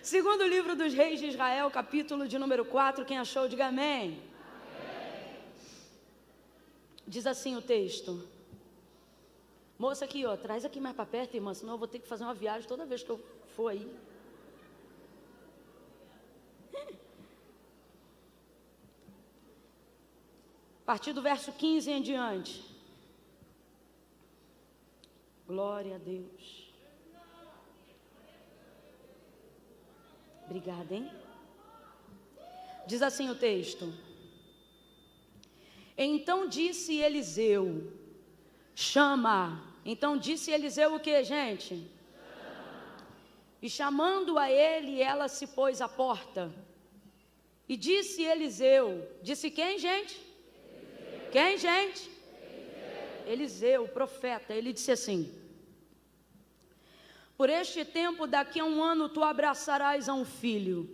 Segundo livro dos Reis de Israel, capítulo de número 4, quem achou, diga amém. Diz assim o texto. Moça aqui, ó, traz aqui mais para perto, irmã, senão eu vou ter que fazer uma viagem toda vez que eu for aí. A partir do verso 15 em diante. Glória a Deus. Obrigada, hein? Diz assim o texto. Então disse Eliseu, chama. Então disse Eliseu o que, gente? Chama. E chamando a ele, ela se pôs à porta. E disse Eliseu, disse quem, gente? Eliseu. Quem, gente? Eliseu, o profeta, ele disse assim: por este tempo, daqui a 1 ano, tu abraçarás a um filho.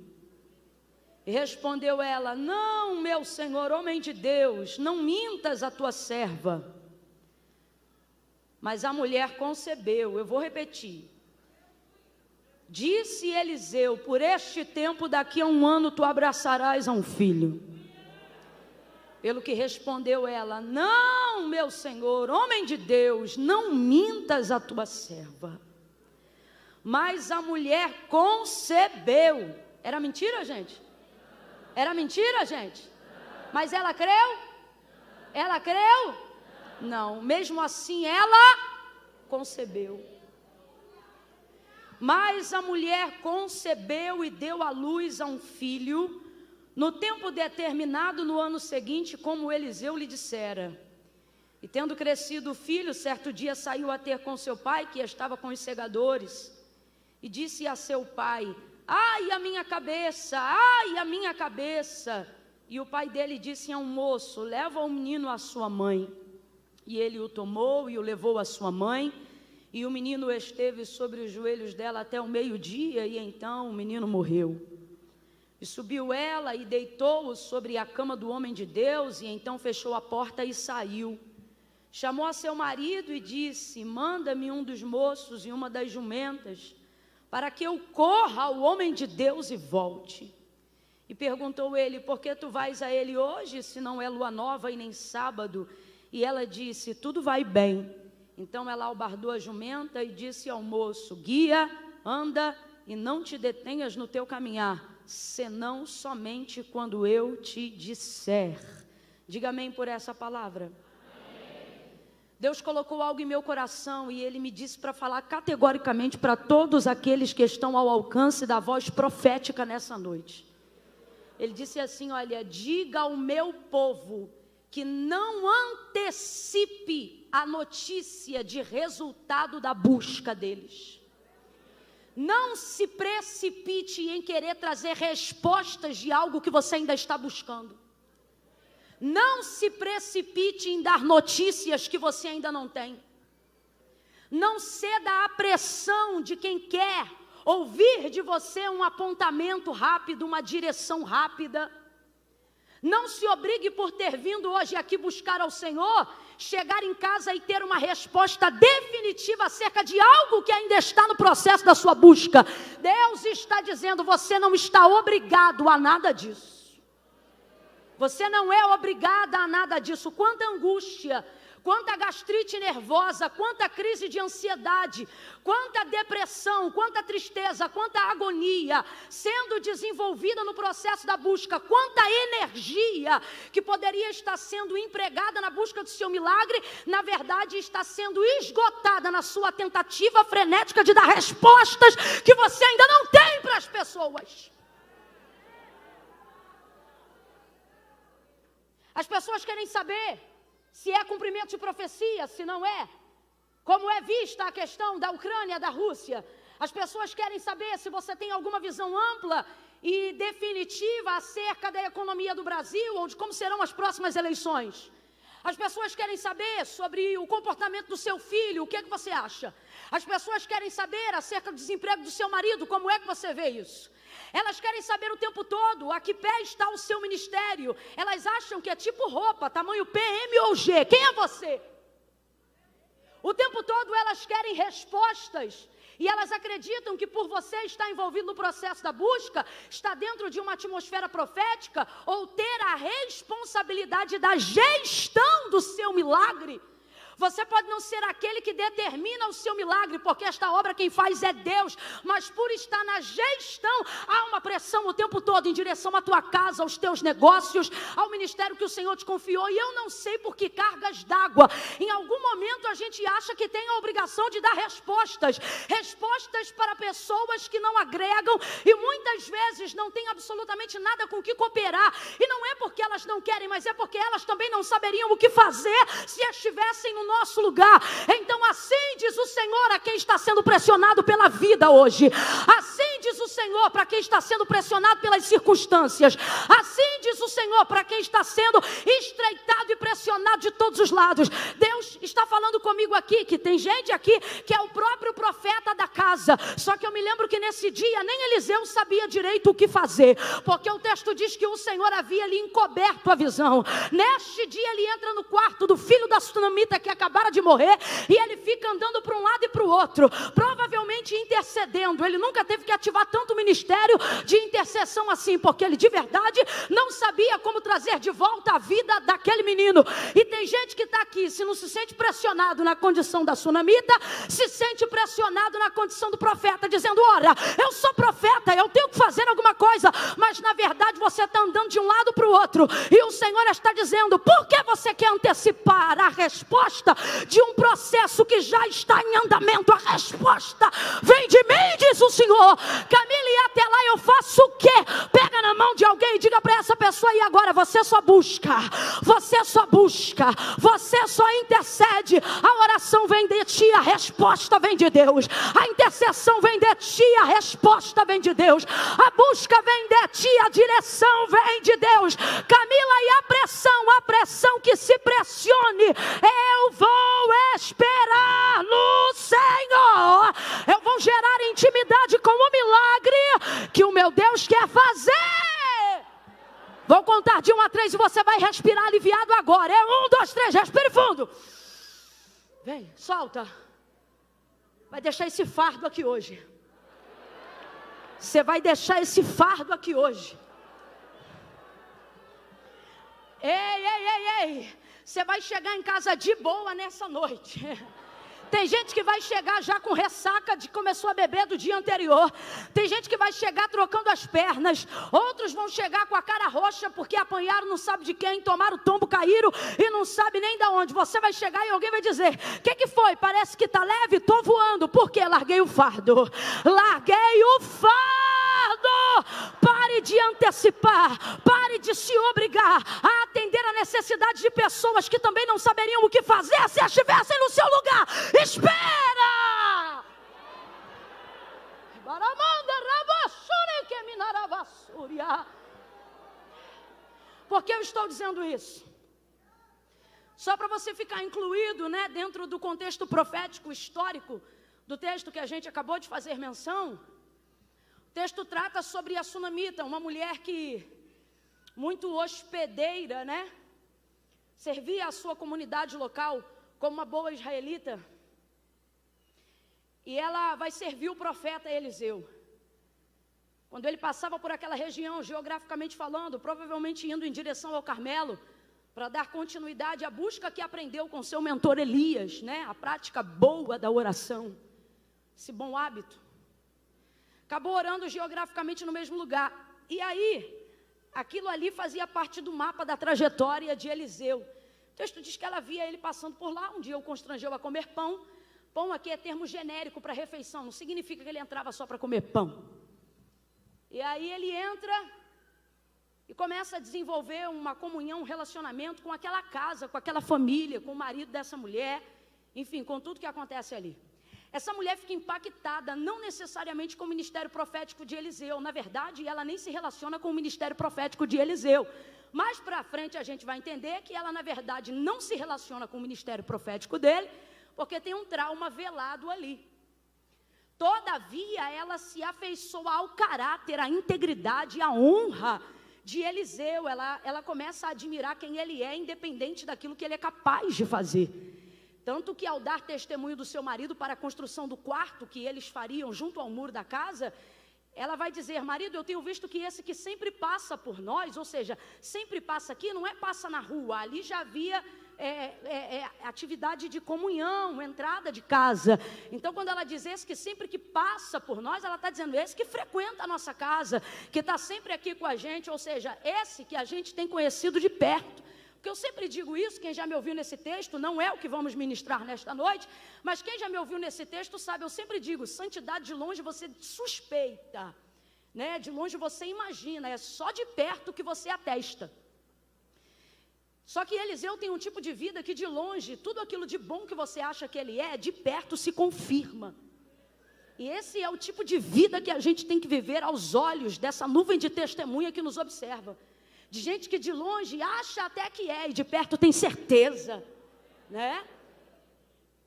E respondeu ela: não, meu senhor, homem de Deus, não mintas a tua serva. Mas a mulher concebeu, eu vou repetir. Disse Eliseu, por este tempo, daqui a 1 ano, tu abraçarás a um filho. Pelo que respondeu ela: não, meu senhor, homem de Deus, não mintas a tua serva. Mas a mulher concebeu. Era mentira, gente? Era mentira, gente? Mas ela creu? Ela creu? Não. Mesmo assim, ela concebeu. Mas a mulher concebeu e deu à luz a um filho, no tempo determinado no ano seguinte, como Eliseu lhe dissera. E tendo crescido o filho, certo dia saiu a ter com seu pai, que estava com os segadores. E disse a seu pai: ai, a minha cabeça, ai, a minha cabeça. E o pai dele disse a um moço: leva o menino à sua mãe. E ele o tomou e o levou à sua mãe. E o menino esteve sobre os joelhos dela até o meio-dia, e então o menino morreu. E subiu ela e deitou-o sobre a cama do homem de Deus, e então fechou a porta e saiu. Chamou a seu marido e disse: manda-me um dos moços e uma das jumentas, para que eu corra ao homem de Deus e volte. E perguntou ele: por que tu vais a ele hoje, se não é lua nova e nem sábado? E ela disse: tudo vai bem. Então ela albardou a jumenta e disse ao moço: guia, anda e não te detenhas no teu caminhar, senão somente quando eu te disser. Diga amém por essa palavra. Deus colocou algo em meu coração e Ele me disse para falar categoricamente para todos aqueles que estão ao alcance da voz profética nessa noite. Ele disse assim: olha, diga ao meu povo que não antecipe a notícia de resultado da busca deles. Não se precipite em querer trazer respostas de algo que você ainda está buscando. Não se precipite em dar notícias que você ainda não tem. Não ceda à pressão de quem quer ouvir de você um apontamento rápido, uma direção rápida. Não se obrigue por ter vindo hoje aqui buscar ao Senhor, chegar em casa e ter uma resposta definitiva acerca de algo que ainda está no processo da sua busca. Deus está dizendo: você não está obrigado a nada disso. Você não é obrigada a nada disso. Quanta angústia, quanta gastrite nervosa, quanta crise de ansiedade, quanta depressão, quanta tristeza, quanta agonia sendo desenvolvida no processo da busca, quanta energia que poderia estar sendo empregada na busca do seu milagre, na verdade está sendo esgotada na sua tentativa frenética de dar respostas que você ainda não tem para as pessoas. As pessoas querem saber se é cumprimento de profecia, se não é. Como é vista a questão da Ucrânia, da Rússia. As pessoas querem saber se você tem alguma visão ampla e definitiva acerca da economia do Brasil ou de como serão as próximas eleições. As pessoas querem saber sobre o comportamento do seu filho, o que é que você acha? As pessoas querem saber acerca do desemprego do seu marido, como é que você vê isso? Elas querem saber o tempo todo a que pé está o seu ministério. Elas acham que é tipo roupa, tamanho P, M ou G. Quem é você? O tempo todo elas querem respostas E elas acreditam que por você estar envolvido no processo da busca, estar dentro de uma atmosfera profética, ou ter a responsabilidade da gestão do seu milagre, você pode não ser aquele que determina o seu milagre, porque esta obra quem faz é Deus, mas por estar na gestão, há uma pressão o tempo todo em direção à tua casa, aos teus negócios, ao ministério que o Senhor te confiou. E eu não sei por que cargas d'água, em algum momento a gente acha que tem a obrigação de dar respostas para pessoas que não agregam, e muitas vezes não tem absolutamente nada com o que cooperar, e não é porque elas não querem, mas é porque elas também não saberiam o que fazer se estivessem no nosso lugar. Então assim diz o Senhor a quem está sendo pressionado pela vida hoje, assim diz o Senhor para quem está sendo pressionado pelas circunstâncias, assim diz o Senhor para quem está sendo estreitado e pressionado de todos os lados. Deus está falando comigo aqui, que tem gente aqui que é o próprio profeta da casa, só que eu me lembro que nesse dia nem Eliseu sabia direito o que fazer, porque o texto diz que o Senhor havia lhe encoberto a visão. Neste dia ele entra no quarto do filho da sunamita que acabara de morrer, e ele fica andando para um lado e para o outro, provavelmente intercedendo. Ele nunca teve que ativar tanto ministério de intercessão assim, porque ele de verdade não sabia como trazer de volta a vida daquele menino. E tem gente que está aqui, se não se sente pressionado na condição da sunamita, se sente pressionado na condição do profeta, dizendo: ora, eu sou profeta, eu tenho que fazer alguma coisa, mas na verdade você está andando de um lado para o outro, e o Senhor está dizendo: por que você quer antecipar a resposta de um processo que já está em andamento? A resposta vem de mim, diz o Senhor. Camila, e até lá eu faço o quê? Pega na mão de alguém e diga para essa pessoa: e agora você só busca, você só busca, você só intercede. A oração vem de ti, a resposta vem de Deus. A intercessão vem de ti, a resposta vem de Deus. A busca vem de ti, a direção vem de Deus. Camila, e a pressão que se pressione, eu vou esperar no Senhor. Eu vou gerar intimidade com o milagre que o meu Deus quer fazer. Vou contar de 1 a 3 e você vai respirar aliviado agora. É 1, 2, 3, respire fundo. Vem, solta. Vai deixar esse fardo aqui hoje. Você vai deixar esse fardo aqui hoje. Ei. Você vai chegar em casa de boa nessa noite. Tem gente que vai chegar já com ressaca de que começou a beber do dia anterior. Tem gente que vai chegar trocando as pernas. Outros vão chegar com a cara roxa porque apanharam, não sabe de quem, tomaram tombo, caíram e não sabe nem de onde. Você vai chegar e alguém vai dizer: o que foi? Parece que está leve? Estou voando. Por quê? Larguei o fardo. Larguei o fardo. Pare de antecipar. Pare de se obrigar a atender a necessidade de pessoas que também não saberiam o que fazer se estivessem no seu lugar. Espera! Por que eu estou dizendo isso? Só para você ficar incluído, né, dentro do contexto profético histórico do texto que a gente acabou de fazer menção. O texto trata sobre a sunamita, uma mulher que muito hospedeira, né, servia a sua comunidade local como uma boa israelita. E ela vai servir o profeta Eliseu. Quando ele passava por aquela região, geograficamente falando, provavelmente indo em direção ao Carmelo, para dar continuidade à busca que aprendeu com seu mentor Elias, né? A prática boa da oração, esse bom hábito. Acabou orando geograficamente no mesmo lugar. E aí, aquilo ali fazia parte do mapa da trajetória de Eliseu. O texto diz que ela via ele passando por lá. Um dia o constrangeu a comer pão. Pão aqui é termo genérico para refeição, não significa que ele entrava só para comer pão. E aí ele entra e começa a desenvolver uma comunhão, um relacionamento com aquela casa, com aquela família, com o marido dessa mulher, enfim, com tudo que acontece ali. Essa mulher fica impactada, não necessariamente com o ministério profético de Eliseu. Na verdade, ela nem se relaciona com o ministério profético de Eliseu. Mais para frente a gente vai entender que ela, na verdade, não se relaciona com o ministério profético dele, porque tem um trauma velado ali. Todavia, ela se afeiçoa ao caráter, à integridade, à honra de Eliseu. Ela começa a admirar quem ele é, independente daquilo que ele é capaz de fazer. Tanto que ao dar testemunho do seu marido para a construção do quarto que eles fariam junto ao muro da casa, ela vai dizer: marido, eu tenho visto que esse que sempre passa por nós, ou seja, sempre passa aqui, não é passa na rua, ali já havia atividade de comunhão, entrada de casa. Então quando ela diz esse que sempre que passa por nós, ela está dizendo esse que frequenta a nossa casa, que está sempre aqui com a gente, ou seja, esse que a gente tem conhecido de perto. Porque eu sempre digo isso, quem já me ouviu nesse texto, não é o que vamos ministrar nesta noite, mas quem já me ouviu nesse texto sabe, eu sempre digo, santidade de longe você suspeita, né? De longe você imagina, é só de perto que você atesta. Só que Eliseu tem um tipo de vida que de longe, tudo aquilo de bom que você acha que ele é, de perto se confirma. E esse é o tipo de vida que a gente tem que viver aos olhos dessa nuvem de testemunha que nos observa. De gente que de longe acha até que é, e de perto tem certeza, né?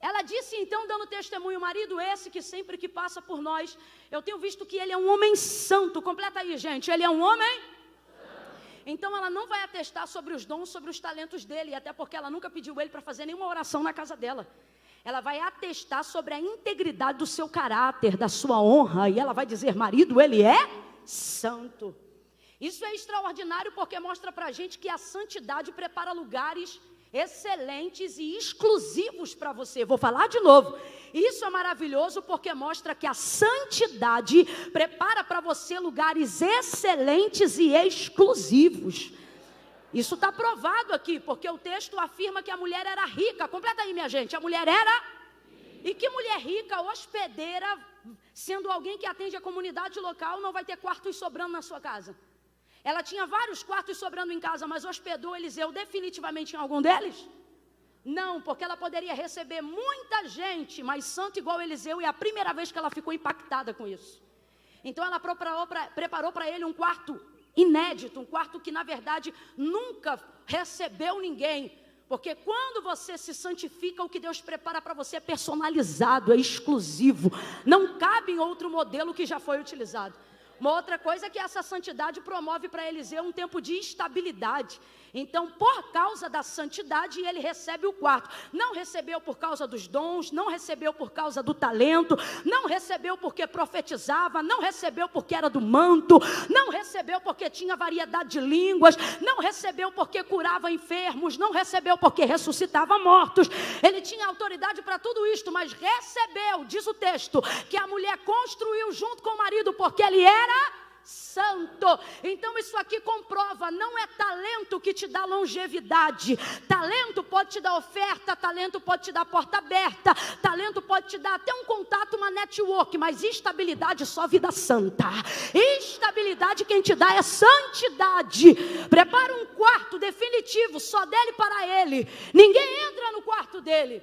Ela disse então, dando testemunho, marido esse que sempre que passa por nós, eu tenho visto que ele é um homem santo. Completa aí, gente, ele é um homem santo. Então ela não vai atestar sobre os dons, sobre os talentos dele, até porque ela nunca pediu ele para fazer nenhuma oração na casa dela. Ela vai atestar sobre a integridade do seu caráter, da sua honra, e ela vai dizer, marido, ele é santo. Isso é extraordinário porque mostra para a gente que a santidade prepara lugares excelentes e exclusivos para você. Vou falar de novo. Isso é maravilhoso porque mostra que a santidade prepara para você lugares excelentes e exclusivos. Isso está provado aqui, porque o texto afirma que a mulher era rica. Completa aí, minha gente. A mulher era... E que mulher rica, hospedeira, sendo alguém que atende a comunidade local, não vai ter quartos sobrando na sua casa? Ela tinha vários quartos sobrando em casa, mas hospedou Eliseu definitivamente em algum deles? Não, porque ela poderia receber muita gente, mas santo igual Eliseu, e é a primeira vez que ela ficou impactada com isso. Então ela preparou para ele um quarto inédito, um quarto que na verdade nunca recebeu ninguém. Porque quando você se santifica, o que Deus prepara para você é personalizado, é exclusivo. Não cabe em outro modelo que já foi utilizado. Uma outra coisa é que essa santidade promove para Eliseu um tempo de estabilidade. Então, por causa da santidade, ele recebe o quarto. Não recebeu por causa dos dons, não recebeu por causa do talento, não recebeu porque profetizava, não recebeu porque era do manto, não recebeu porque tinha variedade de línguas, não recebeu porque curava enfermos, não recebeu porque ressuscitava mortos. Ele tinha autoridade para tudo isto, mas recebeu, diz o texto, que a mulher construiu junto com o marido porque ele era santo. Então isso aqui comprova, não é talento que te dá longevidade. Talento pode te dar oferta, talento pode te dar porta aberta, talento pode te dar até um contato, uma network, mas estabilidade só vida santa. Estabilidade quem te dá é santidade. Prepara um quarto definitivo só dele para ele. Ninguém entra no quarto dele.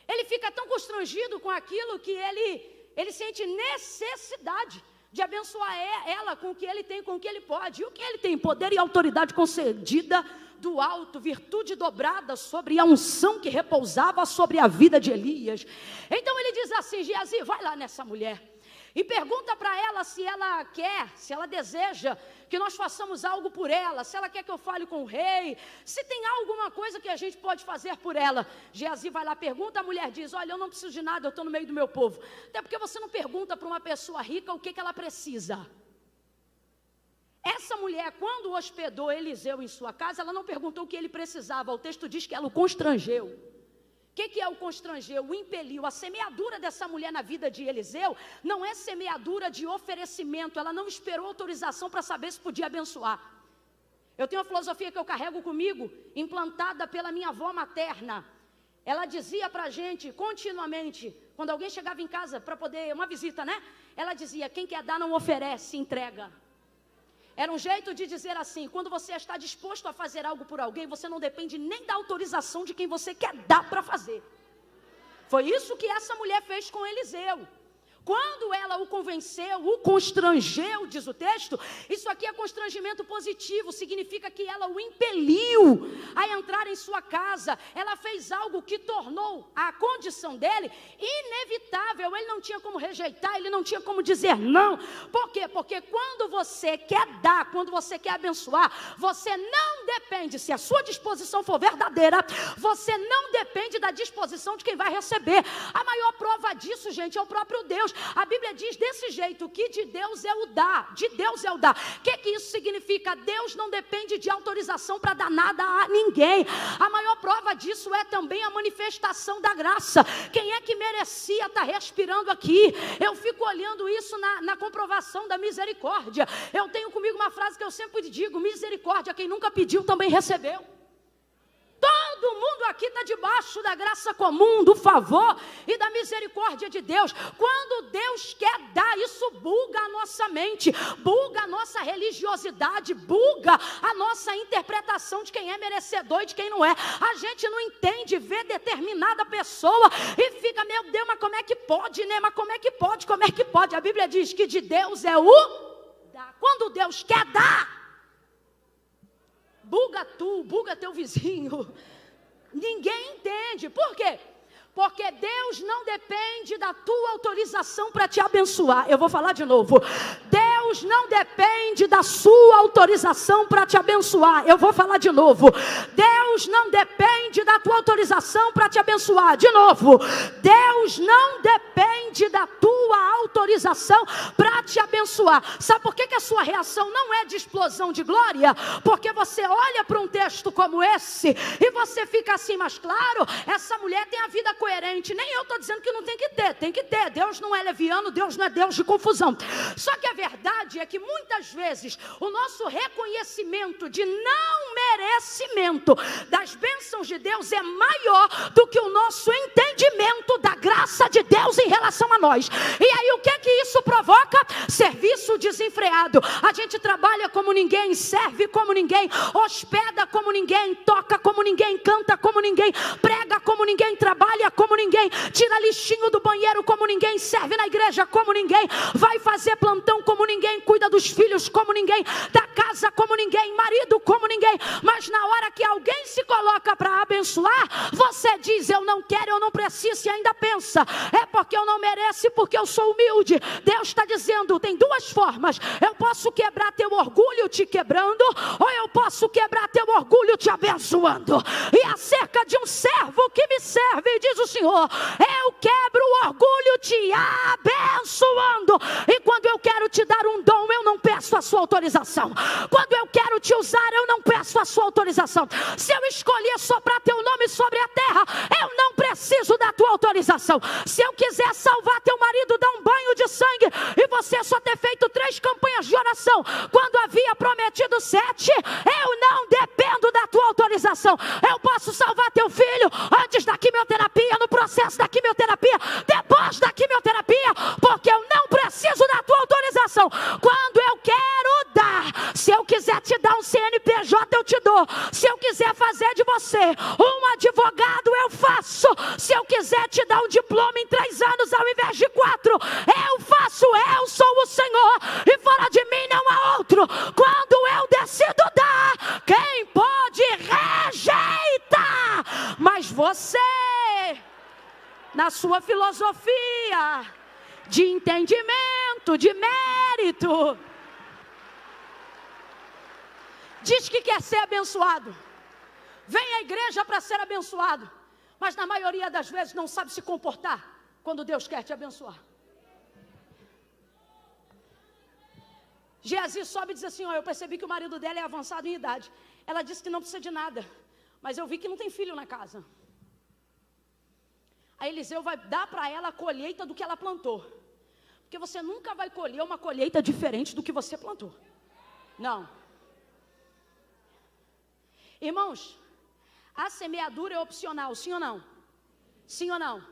Ele fica tão constrangido com aquilo que ele sente necessidade de abençoar ela com o que ele tem, com o que ele pode. E o que ele tem? Poder e autoridade concedida do alto, virtude dobrada sobre a unção que repousava sobre a vida de Elias. Então ele diz assim, Geazi, vai lá nessa mulher e pergunta para ela se ela quer, se ela deseja que nós façamos algo por ela, se ela quer que eu fale com o rei, se tem alguma coisa que a gente pode fazer por ela. Geazi vai lá, pergunta, a mulher diz, olha, eu não preciso de nada, eu estou no meio do meu povo. Até porque você não pergunta para uma pessoa rica o que ela precisa. Essa mulher, quando hospedou Eliseu em sua casa, ela não perguntou o que ele precisava, o texto diz que ela o constrangeu. O que é o constrangeu? O impeliu. A semeadura dessa mulher na vida de Eliseu não é semeadura de oferecimento. Ela não esperou autorização para saber se podia abençoar. Eu tenho uma filosofia que eu carrego comigo, implantada pela minha avó materna. Ela dizia para a gente continuamente, quando alguém chegava em casa para poder, uma visita, né? Ela dizia, quem quer dar não oferece, entrega. Era um jeito de dizer assim, quando você está disposto a fazer algo por alguém, você não depende nem da autorização de quem você quer dar para fazer. Foi isso que essa mulher fez com Eliseu. Quando ela o convenceu, o constrangeu, diz o texto, isso aqui é constrangimento positivo, significa que ela o impeliu a entrar em sua casa. Ela fez algo que tornou a condição dele inevitável. Ele não tinha como rejeitar, ele não tinha como dizer não. Por quê? Porque quando você quer dar, quando você quer abençoar, você não depende, se a sua disposição for verdadeira, você não depende da disposição de quem vai receber. A maior prova disso, gente, é o próprio Deus. A Bíblia diz desse jeito, que de Deus é o dar, de Deus é o dar. O que isso significa? Deus não depende de autorização para dar nada a ninguém. A maior prova disso é também a manifestação da graça. Quem é que merecia estar respirando aqui? Eu fico olhando isso na comprovação da misericórdia. Eu tenho comigo uma frase que eu sempre digo: misericórdia, quem nunca pediu também recebeu. Todo mundo aqui está debaixo da graça comum, do favor e da misericórdia de Deus. Quando Deus quer dar, isso buga a nossa mente, buga a nossa religiosidade, buga a nossa interpretação de quem é merecedor e de quem não é. A gente não entende, vê determinada pessoa e fica, meu Deus, mas como é que pode, né? Mas como é que pode, como é que pode? A Bíblia diz que de Deus é o dar. Quando Deus quer dar, buga tu, buga teu vizinho. Ninguém entende. Por quê? Porque Deus não depende da tua autorização para te abençoar. Eu vou falar de novo. Deus não depende da sua autorização para te abençoar. Eu vou falar de novo. Deus não depende da tua autorização para te abençoar. De novo. Deus não depende da tua autorização para te abençoar. Sabe por que a sua reação não é de explosão de glória? Porque você olha para um texto como esse e você fica assim, mas claro, essa mulher tem a vida coerente. Nem eu estou dizendo que não tem que ter, tem que ter. Deus não é leviano, Deus não é Deus de confusão. Só que a verdade é que muitas vezes o nosso reconhecimento de não merecimento das bênçãos de Deus é maior do que o nosso entendimento da graça de Deus em relação a nós. E aí o que isso provoca? Serviço desenfreado. A gente trabalha como ninguém, serve como ninguém, hospeda como ninguém, toca como ninguém, canta como ninguém, prega como ninguém, trabalha como ninguém, tira lixinho do banheiro como ninguém, serve na igreja como ninguém, vai fazer plantão como ninguém, cuida dos filhos como ninguém, da casa como ninguém, marido como ninguém. Mas na hora que alguém se coloca para abençoar, você diz, eu não quero, eu não preciso, e ainda pensa, é porque eu não mereço, porque eu sou humilde. Deus está dizendo, tem duas formas: eu posso quebrar teu orgulho te quebrando, ou eu posso quebrar teu orgulho te abençoando. E acerca de um servo que me serve, diz o Senhor, eu quebro o orgulho te abençoando. E quando eu quero te dar um dom, eu não peço a sua autorização. Quando eu quero te usar, eu não peço a sua autorização. Se eu escolher soprar teu nome sobre a terra, eu não preciso da tua autorização. Se eu quiser salvar teu marido, dar um banho de sangue, e você só ter feito 3 campanhas de oração, quando havia prometido 7, eu não dependo da tua autorização. Eu posso salvar teu filho antes da quimioterapia, no processo da quimioterapia, depois da quimioterapia, porque eu não preciso da tua autorização. Quando eu quero dar, se eu quiser te dar um CNPJ, eu te dou. Se eu quiser fazer de você um advogado, eu faço. Se eu quiser te dar um diploma em 3 anos ao invés de 4, eu faço. Eu sou o Senhor e fora de mim não há outro. Quando eu decido dar, quem pode rejeitar? Mas você, na sua filosofia de entendimento, de mérito, diz que quer ser abençoado, vem à igreja para ser abençoado, mas na maioria das vezes não sabe se comportar quando Deus quer te abençoar. Geazi sobe e diz assim, eu percebi que o marido dela é avançado em idade. Ela disse que não precisa de nada, mas eu vi que não tem filho na casa. Aí Eliseu vai dar para ela a colheita do que ela plantou. Porque você nunca vai colher uma colheita diferente do que você plantou. Não. Irmãos, a semeadura é opcional, sim ou não? Sim ou não?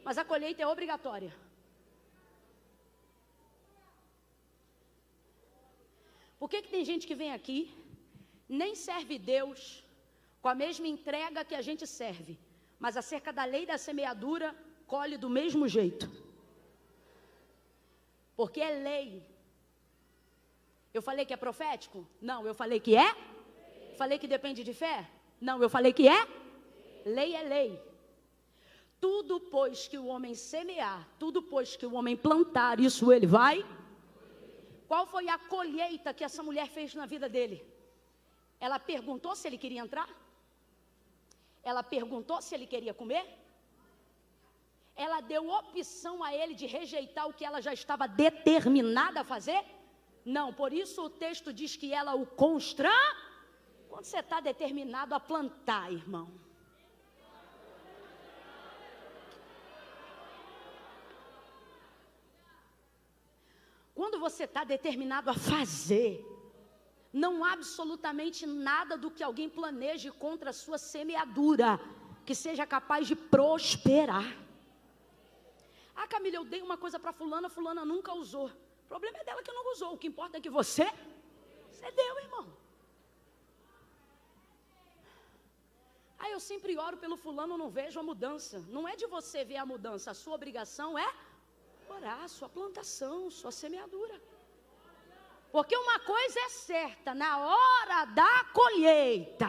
Mas a colheita é obrigatória. Por que tem gente que vem aqui, nem serve Deus com a mesma entrega que a gente serve, mas acerca da lei da semeadura, colhe do mesmo jeito? porque é lei. Eu falei que é profético? Não, eu falei que é. Falei que depende de fé? Não, eu falei que é. Lei é lei. Tudo pois que o homem semear, tudo pois que o homem plantar, isso ele vai. Qual foi a colheita que essa mulher fez na vida dele? Ela perguntou se ele queria entrar? Ela perguntou se ele queria comer? Ela deu opção a ele de rejeitar o que ela já estava determinada a fazer? Não, por isso o texto diz que ela o constrange. Quando você está determinado a plantar, irmão. Quando você está determinado a fazer, não há absolutamente nada do que alguém planeje contra a sua semeadura que seja capaz de prosperar. Ah, Camila, eu dei uma coisa para fulana, fulana nunca usou. O problema é dela que não usou. O que importa é que você deu, irmão. Ah, eu sempre oro pelo fulano, não vejo a mudança. Não é de você ver a mudança, a sua obrigação é orar, sua plantação, sua semeadura. Porque uma coisa é certa, na hora da colheita,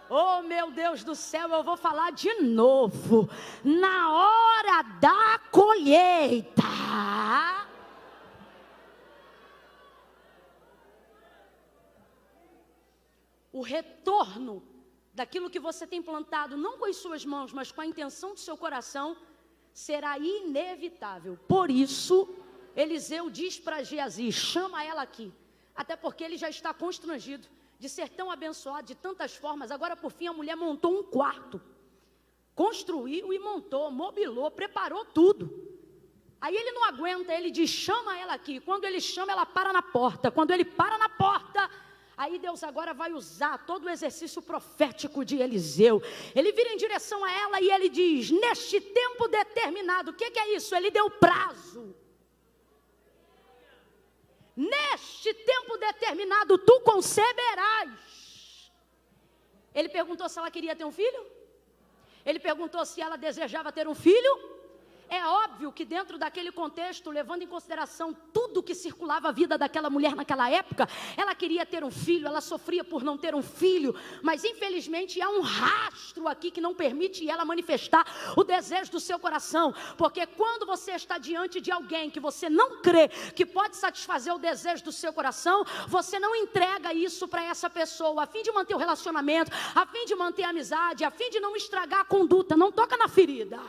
oh meu Deus do céu, eu vou falar de novo, na hora da colheita, o retorno daquilo que você tem plantado, não com as suas mãos, mas com a intenção do seu coração, será inevitável. Por isso, Eliseu diz para Geazi, chama ela aqui, até porque ele já está constrangido de ser tão abençoado de tantas formas. Agora por fim a mulher montou um quarto, construiu e montou, mobilou, preparou tudo. Aí ele não aguenta, ele diz, chama ela aqui. Quando ele chama, ela para na porta. Quando ele para na porta, aí Deus agora vai usar todo o exercício profético de Eliseu. Ele vira em direção a ela e ele diz, neste tempo determinado, o que é isso? Ele deu prazo. Neste tempo determinado, tu conceberás. Ele perguntou se ela queria ter um filho? Ele perguntou se ela desejava ter um filho? É óbvio que dentro daquele contexto, levando em consideração tudo que circulava a vida daquela mulher naquela época, ela queria ter um filho, ela sofria por não ter um filho, mas infelizmente há um rastro aqui que não permite ela manifestar o desejo do seu coração, porque quando você está diante de alguém que você não crê que pode satisfazer o desejo do seu coração, você não entrega isso para essa pessoa, a fim de manter o relacionamento, a fim de manter a amizade, a fim de não estragar a conduta, não toca na ferida.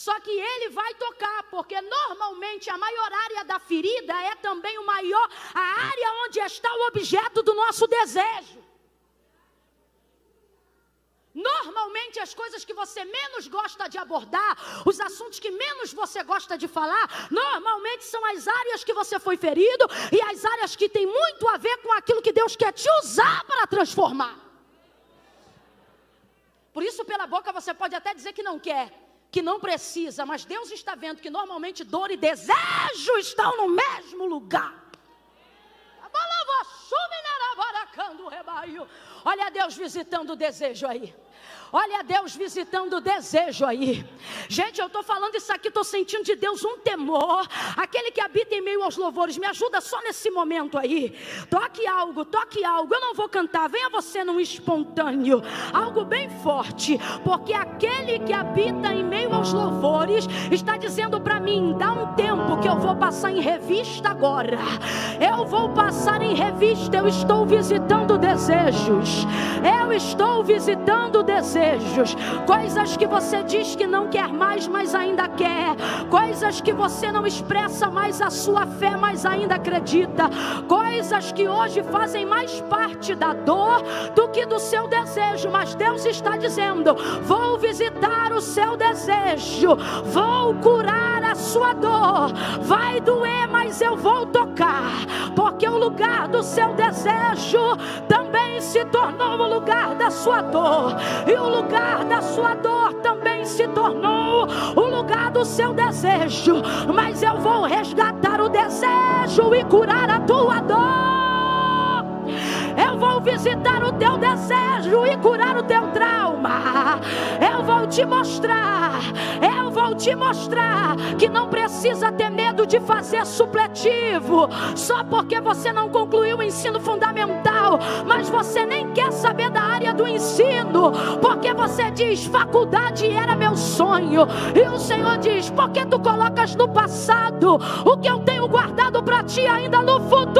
Só que ele vai tocar, porque normalmente a maior área da ferida é também a área onde está o objeto do nosso desejo. Normalmente as coisas que você menos gosta de abordar, os assuntos que menos você gosta de falar, normalmente são as áreas que você foi ferido e as áreas que tem muito a ver com aquilo que Deus quer te usar para transformar. Por isso, pela boca você pode até dizer que não quer, que não precisa, mas Deus está vendo que normalmente dor e desejo estão no mesmo lugar. Olha Deus visitando o desejo aí. Olha Deus visitando o desejo aí. Gente, eu estou falando isso aqui, estou sentindo de Deus um temor. Aquele que habita em meio aos louvores, me ajuda só nesse momento aí. Toque algo, eu não vou cantar. Venha você num espontâneo, algo bem forte, porque aquele que habita em meio aos louvores está dizendo para mim, dá um tempo que eu vou passar em revista agora. Eu vou passar em revista, eu estou visitando desejos. Eu estou visitando desejos. Coisas que você diz que não quer mais, mas ainda quer. Coisas que você não expressa mais a sua fé, mas ainda acredita. Coisas que hoje fazem mais parte da dor do que do seu desejo. Mas Deus está dizendo, vou visitar o seu desejo, vou curar a sua dor. Vai doer, mas eu vou tocar, porque o lugar do seu desejo também se tornou o lugar da sua dor. E o lugar da sua dor também se tornou o lugar do seu desejo. Mas eu vou resgatar o desejo e curar a tua dor. Eu vou visitar o teu desejo e curar o teu trauma. Eu vou te te mostrar que não precisa ter medo de fazer supletivo, só porque você não concluiu o ensino fundamental, mas você nem quer saber da área do ensino, porque você diz, faculdade era meu sonho, e o Senhor diz, por que tu colocas no passado o que eu tenho guardado para ti ainda no futuro?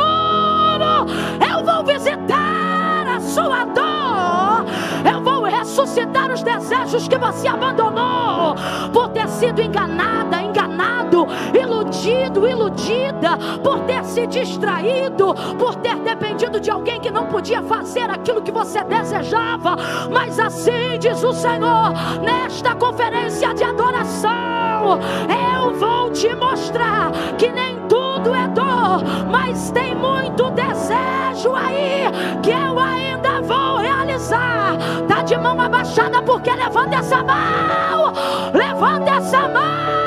Eu vou visitar a sua dor, eu vou ressuscitar os desejos que você abandonou, por ter sido enganada, enganado, iludido, iludida, por ter se distraído, por ter dependido de alguém que não podia fazer aquilo que você desejava. Mas assim diz o Senhor, nesta conferência de adoração, eu vou te mostrar que nem tudo é dor, mas tem muito desejo aí, que eu ainda vou realizar. Tá de mão abaixada, porque levanta essa mão, levanta essa mão.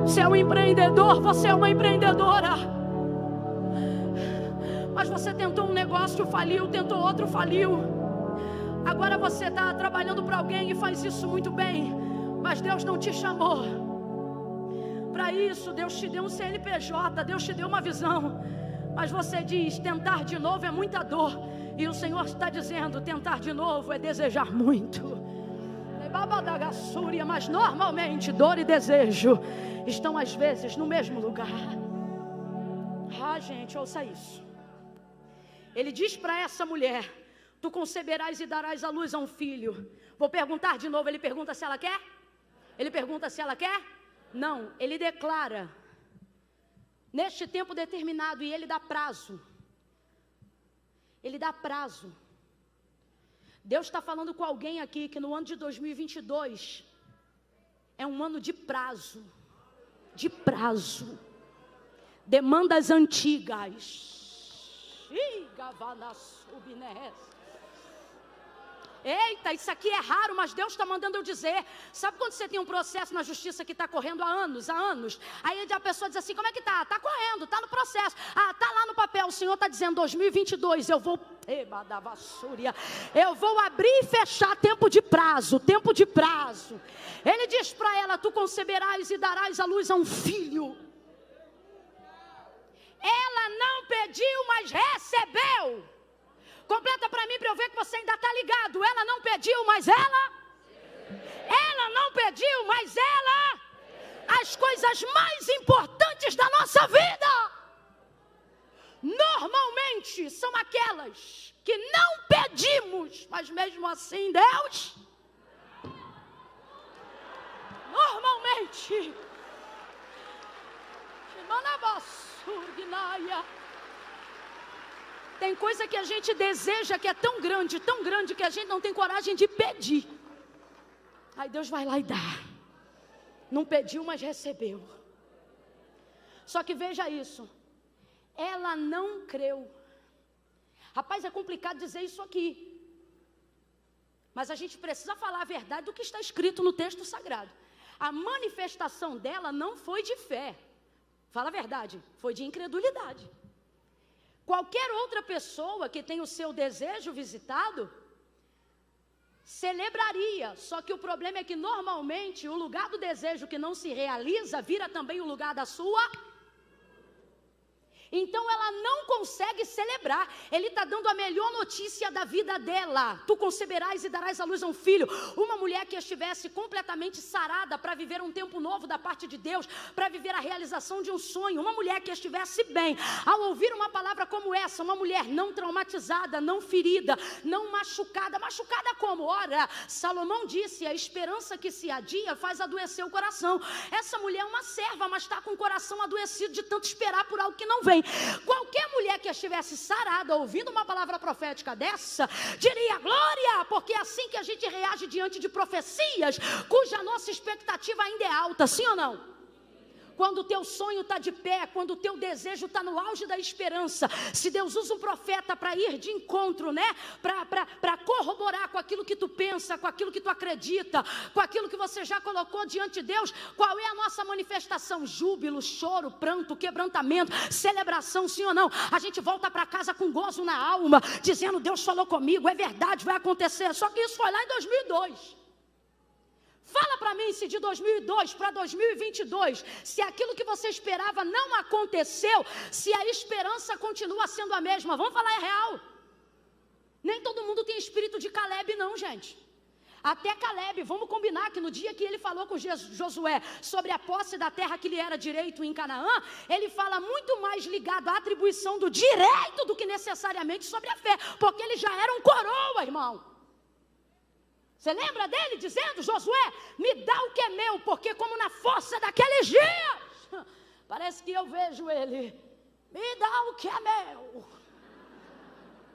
Você é um empreendedor, você é uma empreendedora, mas você tentou um negócio, faliu, tentou outro, faliu. Agora você está trabalhando para alguém e faz isso muito bem, mas Deus não te chamou para isso. Deus te deu um CNPJ, Deus te deu uma visão, mas você diz, tentar de novo é muita dor, e o Senhor está dizendo, tentar de novo é desejar muito. Mas normalmente dor e desejo estão às vezes no mesmo lugar. Gente, ouça isso. Ele diz para essa mulher, tu conceberás e darás à luz a um filho. Vou perguntar de novo, ele pergunta se ela quer? Ele pergunta se ela quer? Não, ele declara, neste tempo determinado, e ele dá prazo. Ele dá prazo. Deus está falando com alguém aqui que no ano de 2022 é um ano de prazo. De prazo. Demandas antigas. Eita, isso aqui é raro, mas Deus está mandando eu dizer. Sabe quando você tem um processo na justiça que está correndo há anos? Aí a pessoa diz assim, como é que está? Está correndo, está no processo. Está lá no papel, o Senhor está dizendo, 2022, eu vou abrir e fechar tempo de prazo, tempo de prazo. Ele diz para ela, tu conceberás e darás à luz a um filho. Ela não pediu, mas recebeu. Completa para mim, para eu ver que você ainda está ligado. Ela não pediu, mas ela não pediu, mas ela, as coisas mais importantes da nossa vida, normalmente são aquelas que não pedimos, mas mesmo assim Deus, normalmente, tem coisa que a gente deseja que é tão grande que a gente não tem coragem de pedir. Aí Deus vai lá e dá. Não pediu, mas recebeu. Só que veja isso. Ela não creu. Rapaz, é complicado dizer isso aqui. Mas a gente precisa falar a verdade do que está escrito no texto sagrado. A manifestação dela não foi de fé. Fala a verdade, foi de incredulidade. Qualquer outra pessoa que tem o seu desejo visitado, celebraria. Só que o problema é que normalmente o lugar do desejo que não se realiza, vira também o lugar da sua. Então ela não consegue celebrar. Ele está dando a melhor notícia da vida dela. Tu conceberás e darás à luz a um filho. Uma mulher que estivesse completamente sarada para viver um tempo novo da parte de Deus, para viver a realização de um sonho. Uma mulher que estivesse bem ao ouvir uma palavra como essa. Uma mulher não traumatizada, não ferida, não machucada. Machucada como? Ora, Salomão disse, a esperança que se adia faz adoecer o coração. Essa mulher é uma serva, mas está com o coração adoecido de tanto esperar por algo que não vem. Qualquer mulher que estivesse sarada ouvindo uma palavra profética dessa, diria glória, porque é assim que a gente reage diante de profecias cuja nossa expectativa ainda é alta, sim ou não? quando o teu sonho está de pé, quando o teu desejo está no auge da esperança, se Deus usa um profeta para ir de encontro, né? Para corroborar com aquilo que tu pensa, com aquilo que tu acredita, com aquilo que você já colocou diante de Deus, qual é a nossa manifestação? Júbilo, choro, pranto, quebrantamento, celebração, sim ou não? A gente volta para casa com gozo na alma, dizendo: Deus falou comigo, é verdade, vai acontecer. Só que isso foi lá em 2002. Fala para mim se de 2002 para 2022, se aquilo que você esperava não aconteceu, se a esperança continua sendo a mesma. Vamos falar, é real. Nem todo mundo tem espírito de Caleb não, gente. Até Caleb, vamos combinar que no dia que ele falou com Josué sobre a posse da terra que lhe era direito em Canaã, ele fala muito mais ligado à atribuição do direito do que necessariamente sobre a fé, porque ele já era um coroa, irmão. Você lembra dele dizendo: Josué, me dá o que é meu, porque como na força daqueles dias, parece que eu vejo ele, me dá o que é meu.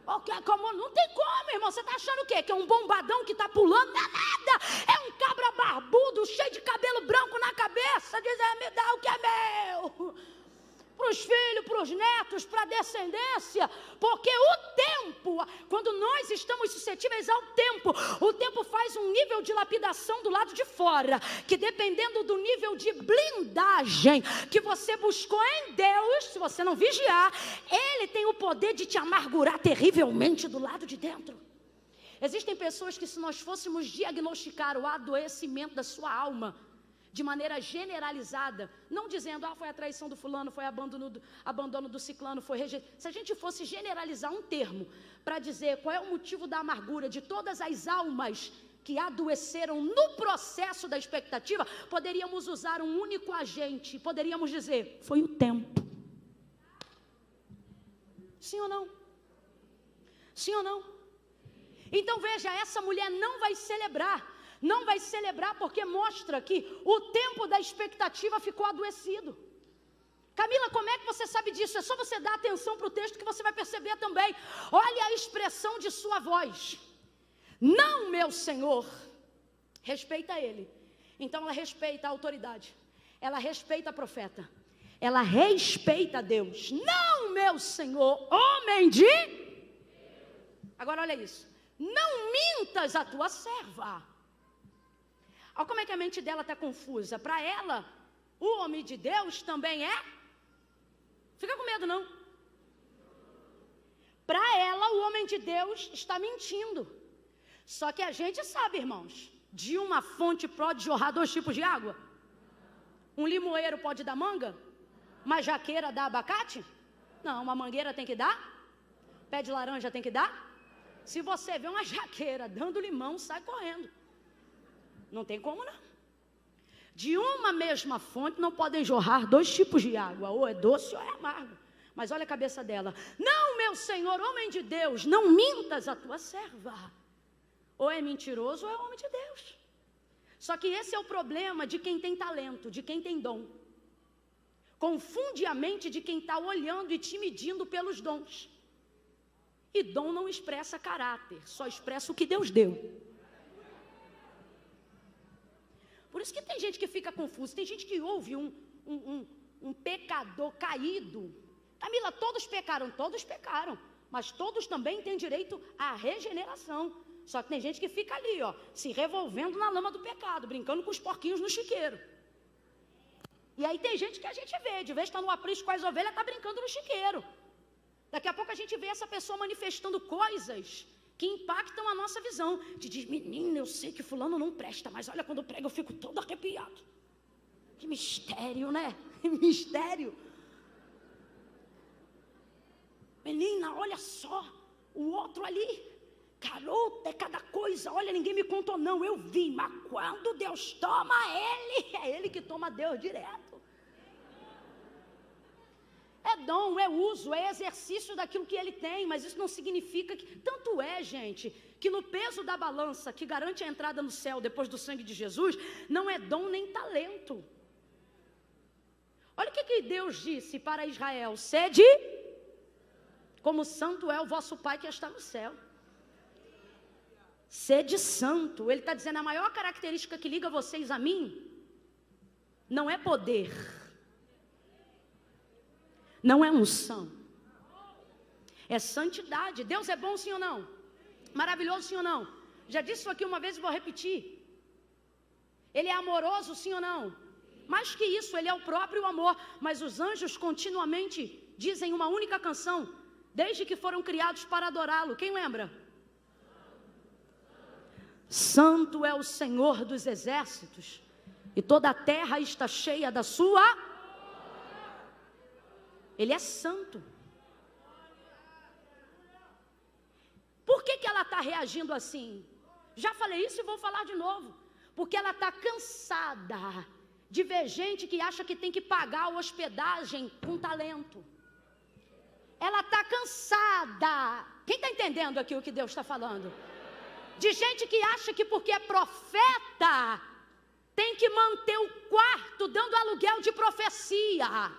Porque como, não tem como, irmão, você está achando o quê? Que é um bombadão que está pulando? Não é nada, é um cabra barbudo, cheio de cabelo branco na cabeça, dizendo: me dá o que é meu. Para os filhos, para os netos, para a descendência, porque o tempo, quando nós estamos suscetíveis ao tempo, o tempo faz um nível de lapidação do lado de fora, que dependendo do nível de blindagem que você buscou em Deus, se você não vigiar, Ele tem o poder de te amargurar terrivelmente do lado de dentro. Existem pessoas que, se nós fôssemos diagnosticar o adoecimento da sua alma, de maneira generalizada, não dizendo: foi a traição do fulano, foi abandono do ciclano, foi rejeição. Se a gente fosse generalizar um termo para dizer qual é o motivo da amargura de todas as almas que adoeceram no processo da expectativa, poderíamos usar um único agente, poderíamos dizer: foi o tempo. Sim ou não? Sim ou não? Então veja, essa mulher não vai celebrar. Não vai celebrar porque mostra que o tempo da expectativa ficou adoecido. Camila, como é que você sabe disso? É só você dar atenção para o texto que você vai perceber também. Olha a expressão de sua voz: não, meu Senhor. Respeita ele. Então ela respeita a autoridade, ela respeita a profeta, ela respeita Deus. Não, meu Senhor, homem de... Agora olha isso: não mintas a tua serva. Olha como é que a mente dela está confusa. Para ela, o homem de Deus também é... Fica com medo não. Para ela, o homem de Deus está mentindo. Só que a gente sabe, irmãos, de uma fonte pode jorrar 2 tipos de água. Um limoeiro pode dar manga? Uma jaqueira dá abacate? Não, uma mangueira tem que dar? Pé de laranja tem que dar? Se você vê uma jaqueira dando limão, sai correndo. Não tem como não. De uma mesma fonte não podem jorrar 2 tipos de água, ou é doce ou é amargo. Mas olha a cabeça dela: não, meu Senhor, homem de Deus, não mintas a tua serva. Ou é mentiroso ou é homem de Deus. Só que esse é o problema de quem tem talento, de quem tem dom. Confunde a mente de quem está olhando e te medindo pelos dons. E dom não expressa caráter, só expressa o que Deus deu. Por isso que tem gente que fica confusa. Tem gente que ouve um pecador caído. Camila, todos pecaram, mas todos também têm direito à regeneração. Só que tem gente que fica ali, ó, se revolvendo na lama do pecado, brincando com os porquinhos no chiqueiro. E aí tem gente que a gente vê, de vez que está no aprisco com as ovelhas, está brincando no chiqueiro. Daqui a pouco a gente vê essa pessoa manifestando coisas que impactam a nossa visão. Te diz: menina, eu sei que fulano não presta, mas olha, quando prega eu fico todo arrepiado. Que mistério, né? Mistério. Menina, olha só, o outro ali, garota, é cada coisa. Olha, ninguém me contou não, eu vi, mas quando Deus toma ele, é ele que toma Deus direto. É dom, é uso, é exercício daquilo que ele tem, mas isso não significa que... Tanto é, gente, que no peso da balança que garante a entrada no céu depois do sangue de Jesus, não é dom nem talento. Olha o que Deus disse para Israel: sede, como santo é o vosso Pai que está no céu. Sede santo. Ele está dizendo: a maior característica que liga vocês a mim não é poder, não é unção, é santidade. Deus é bom, sim ou não? Maravilhoso, sim ou não? Já disse isso aqui uma vez e vou repetir. Ele é amoroso, sim ou não? Mais que isso, ele é o próprio amor. Mas os anjos continuamente dizem uma única canção, desde que foram criados para adorá-lo. Quem lembra? Santo é o Senhor dos exércitos, e toda a terra está cheia da sua. Ele é santo. Por que ela está reagindo assim? Já falei isso e vou falar de novo. Porque ela está cansada de ver gente que acha que tem que pagar a hospedagem com talento. Ela está cansada. Quem está entendendo aqui o que Deus está falando? De gente que acha que porque é profeta tem que manter o quarto dando aluguel de profecia,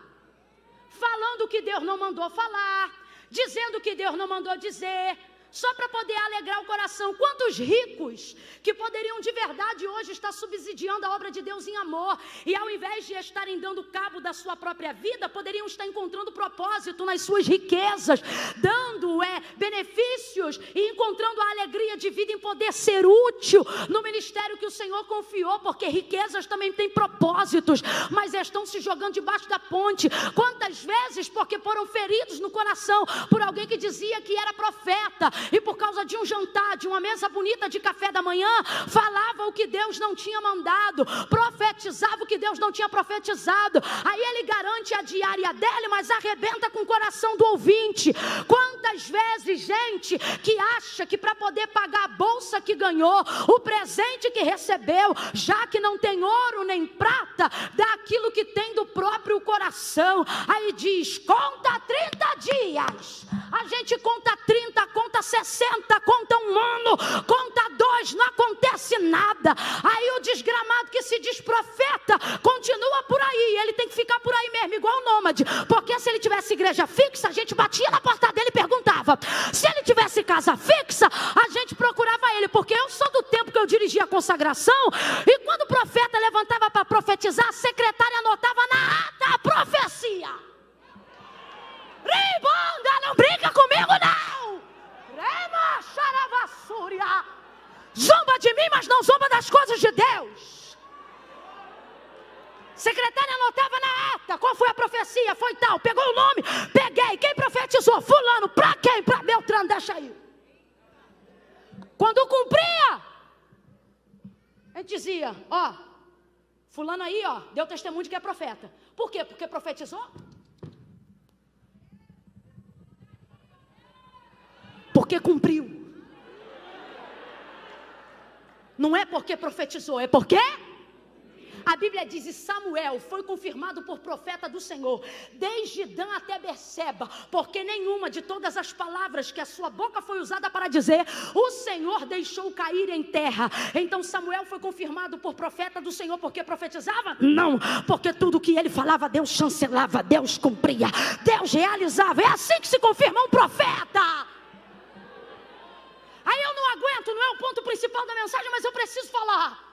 falando o que Deus não mandou falar, dizendo o que Deus não mandou dizer, só para poder alegrar o coração. Quantos ricos que poderiam de verdade hoje estar subsidiando a obra de Deus em amor, e ao invés de estarem dando cabo da sua própria vida, poderiam estar encontrando propósito nas suas riquezas, dando benefícios e encontrando a alegria de vida em poder ser útil no ministério que o Senhor confiou, porque riquezas também têm propósitos, mas estão se jogando debaixo da ponte. Quantas vezes porque foram feridos no coração por alguém que dizia que era profeta, e por causa de um jantar, de uma mesa bonita de café da manhã, falava o que Deus não tinha mandado, profetizava o que Deus não tinha profetizado. Aí ele garante a diária dele, mas arrebenta com o coração do ouvinte. Quantas vezes gente que acha que para poder pagar a bolsa que ganhou, o presente que recebeu, já que não tem ouro nem prata, dá aquilo que tem do próprio coração. Aí diz, conta 30 dias. A gente conta 30, conta 60, conta um ano, conta 2, não acontece nada. Aí o desgramado que se diz profeta continua por aí, ele tem que ficar por aí mesmo, igual o nômade, porque se ele tivesse igreja fixa, a gente batia na porta dele e perguntava. Se ele tivesse casa fixa, a gente procurava ele, porque eu sou do tempo que eu dirigia a consagração, e quando o profeta levantava para profetizar, a secretária anotava na ata a profecia. Ribanda, não brinca comigo não. Rema, xaravassúria. Zomba de mim, mas não zomba das coisas de Deus. Secretária anotava na ata, qual foi a profecia? Foi tal, pegou o nome, peguei, quem profetizou? Fulano, pra quem? Pra Beltrano, deixa aí. Quando cumpria, a gente dizia, ó, fulano aí, ó, deu testemunho de que é profeta. Por quê? Porque profetizou? Porque cumpriu. Não é porque profetizou, é porque a Bíblia diz, e Samuel foi confirmado por profeta do Senhor, desde Dan até Berseba, porque nenhuma de todas as palavras que a sua boca foi usada para dizer, o Senhor deixou cair em terra. Então Samuel foi confirmado por profeta do Senhor, porque profetizava? Não, porque tudo que ele falava, Deus chancelava, Deus cumpria, Deus realizava. É assim que se confirma um profeta. Aí eu não aguento, não é o ponto principal da mensagem, mas eu preciso falar.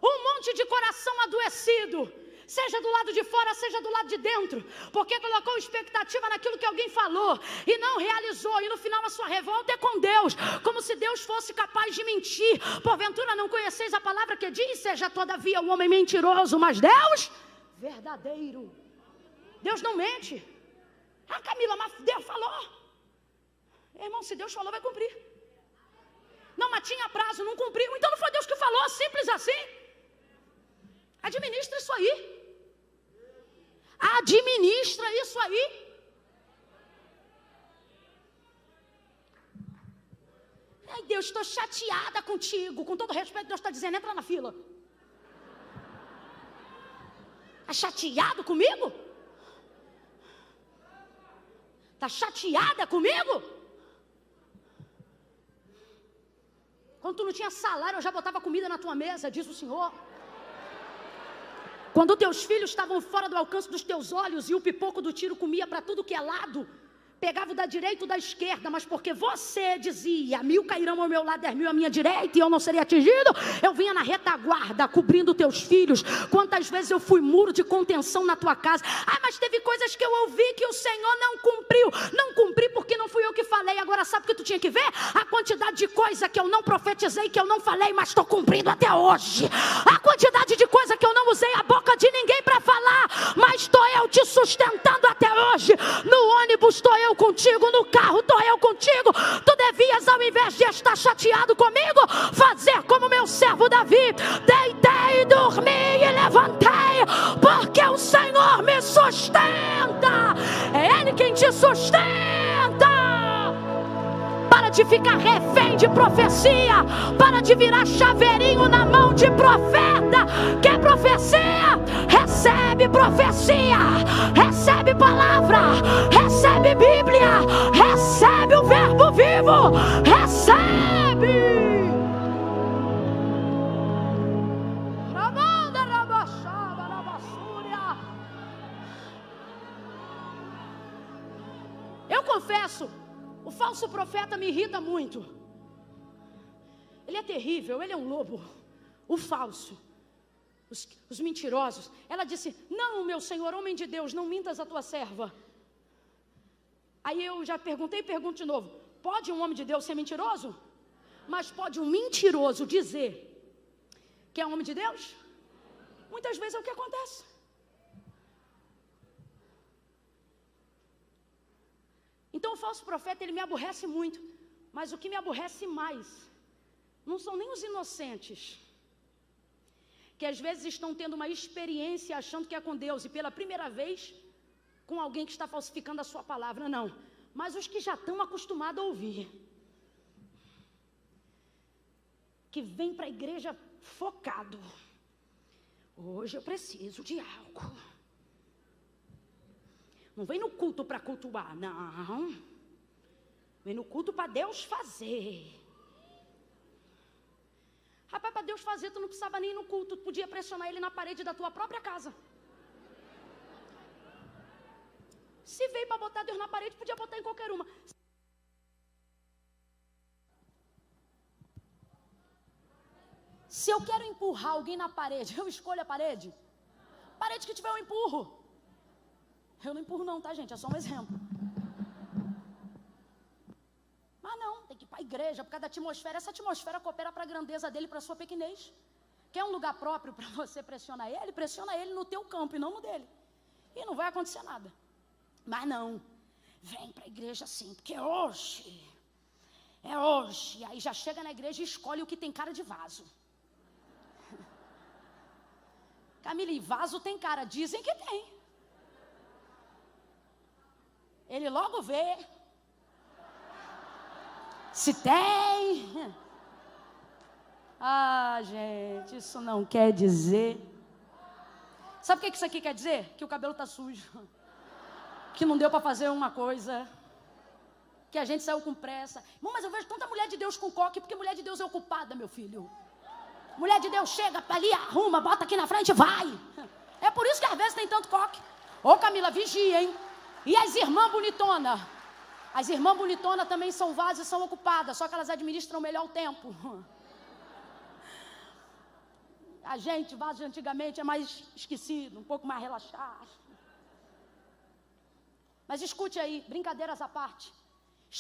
Um monte de coração adoecido, seja do lado de fora, seja do lado de dentro, porque colocou expectativa naquilo que alguém falou e não realizou, e no final a sua revolta é com Deus, como se Deus fosse capaz de mentir. Porventura não conheceis a palavra que diz, seja todavia o homem mentiroso, mas Deus verdadeiro. Deus não mente. Ah, Camila, mas Deus falou. Irmão, se Deus falou, vai cumprir. Não, mas tinha prazo, não cumpriu, então não foi Deus que falou, simples assim. Administra isso aí. Administra isso aí. Ai, Deus, estou chateada contigo. Com todo respeito, Deus está dizendo, entra na fila. Está chateado comigo? Está chateada comigo? Quando tu não tinha salário, eu já botava comida na tua mesa, diz o Senhor. Quando teus filhos estavam fora do alcance dos teus olhos e o pipoco do tiro comia para tudo que é lado, pegava o da direita ou da esquerda, mas porque você dizia, 1000 cairão ao meu lado, 10.000 à minha direita, e eu não seria atingido, eu vinha na retaguarda, cobrindo teus filhos. Quantas vezes eu fui muro de contenção na tua casa? Mas teve coisas que eu ouvi que o Senhor não cumpriu. Não cumpri porque não fui eu que falei. Agora sabe o que tu tinha que ver? A quantidade de coisa que eu não profetizei, que eu não falei, mas estou cumprindo até hoje. A quantidade de coisa que eu não usei a boca de ninguém para falar, mas estou eu te sustentando até hoje. No ônibus estou eu contigo, no carro estou eu contigo. Tu devias, ao invés de estar chateado comigo, fazer como meu servo Davi: deitei, dormi e levantei, porque o Senhor me sustenta. É Ele quem te sustenta. Para de ficar refém de profecia, para de virar chaveirinho na mão de profeta. Quer profecia? Recebe profecia, recebe palavra, recebe Bíblia, recebe o verbo vivo, recebe. Eu confesso, o falso profeta me irrita muito. Ele é terrível, ele é um lobo. O falso, os mentirosos. Ela disse: não, meu senhor, homem de Deus, não mintas a tua serva. Aí eu já perguntei e pergunto de novo: pode um homem de Deus ser mentiroso? Mas pode um mentiroso dizer que é homem de Deus? Muitas vezes é o que acontece. Então o falso profeta, ele me aborrece muito. Mas o que me aborrece mais não são nem os inocentes, que às vezes estão tendo uma experiência achando que é com Deus, e pela primeira vez com alguém que está falsificando a sua palavra. Não, mas os que já estão acostumados a ouvir, que vem para a igreja focado: hoje eu preciso de algo. Não vem no culto para cultuar, não. Vem no culto para Deus fazer. Rapaz, para Deus fazer, tu não precisava nem ir no culto. Tu podia pressionar Ele na parede da tua própria casa. Se veio para botar Deus na parede, podia botar em qualquer uma. Se eu quero empurrar alguém na parede, eu escolho a parede. Parede que tiver, eu empurro. Eu não empurro não, tá, gente? É só um exemplo. Mas não, tem que ir para a igreja, por causa da atmosfera. Essa atmosfera coopera para a grandeza dele, para a sua pequenez. Quer um lugar próprio para você pressionar ele? Pressiona ele no teu campo e não no dele. E não vai acontecer nada. Mas não, vem para a igreja assim, porque é hoje. E aí já chega na igreja e escolhe o que tem cara de vaso. Camila, e vaso tem cara? Dizem que tem. Ele logo vê se tem. Gente, isso não quer dizer. Sabe o que isso aqui quer dizer? Que o cabelo está sujo, que não deu para fazer uma coisa, que a gente saiu com pressa. Mas eu vejo tanta mulher de Deus com coque, porque mulher de Deus é ocupada, meu filho. Mulher de Deus chega ali, arruma, bota aqui na frente e vai. É por isso que às vezes tem tanto coque. Ô Camila, vigia, hein? E as irmãs bonitonas? As irmãs bonitonas também são vasos e são ocupadas, só que elas administram melhor o tempo. A gente, vaso de antigamente, é mais esquecido, um pouco mais relaxado. Mas escute aí, brincadeiras à parte.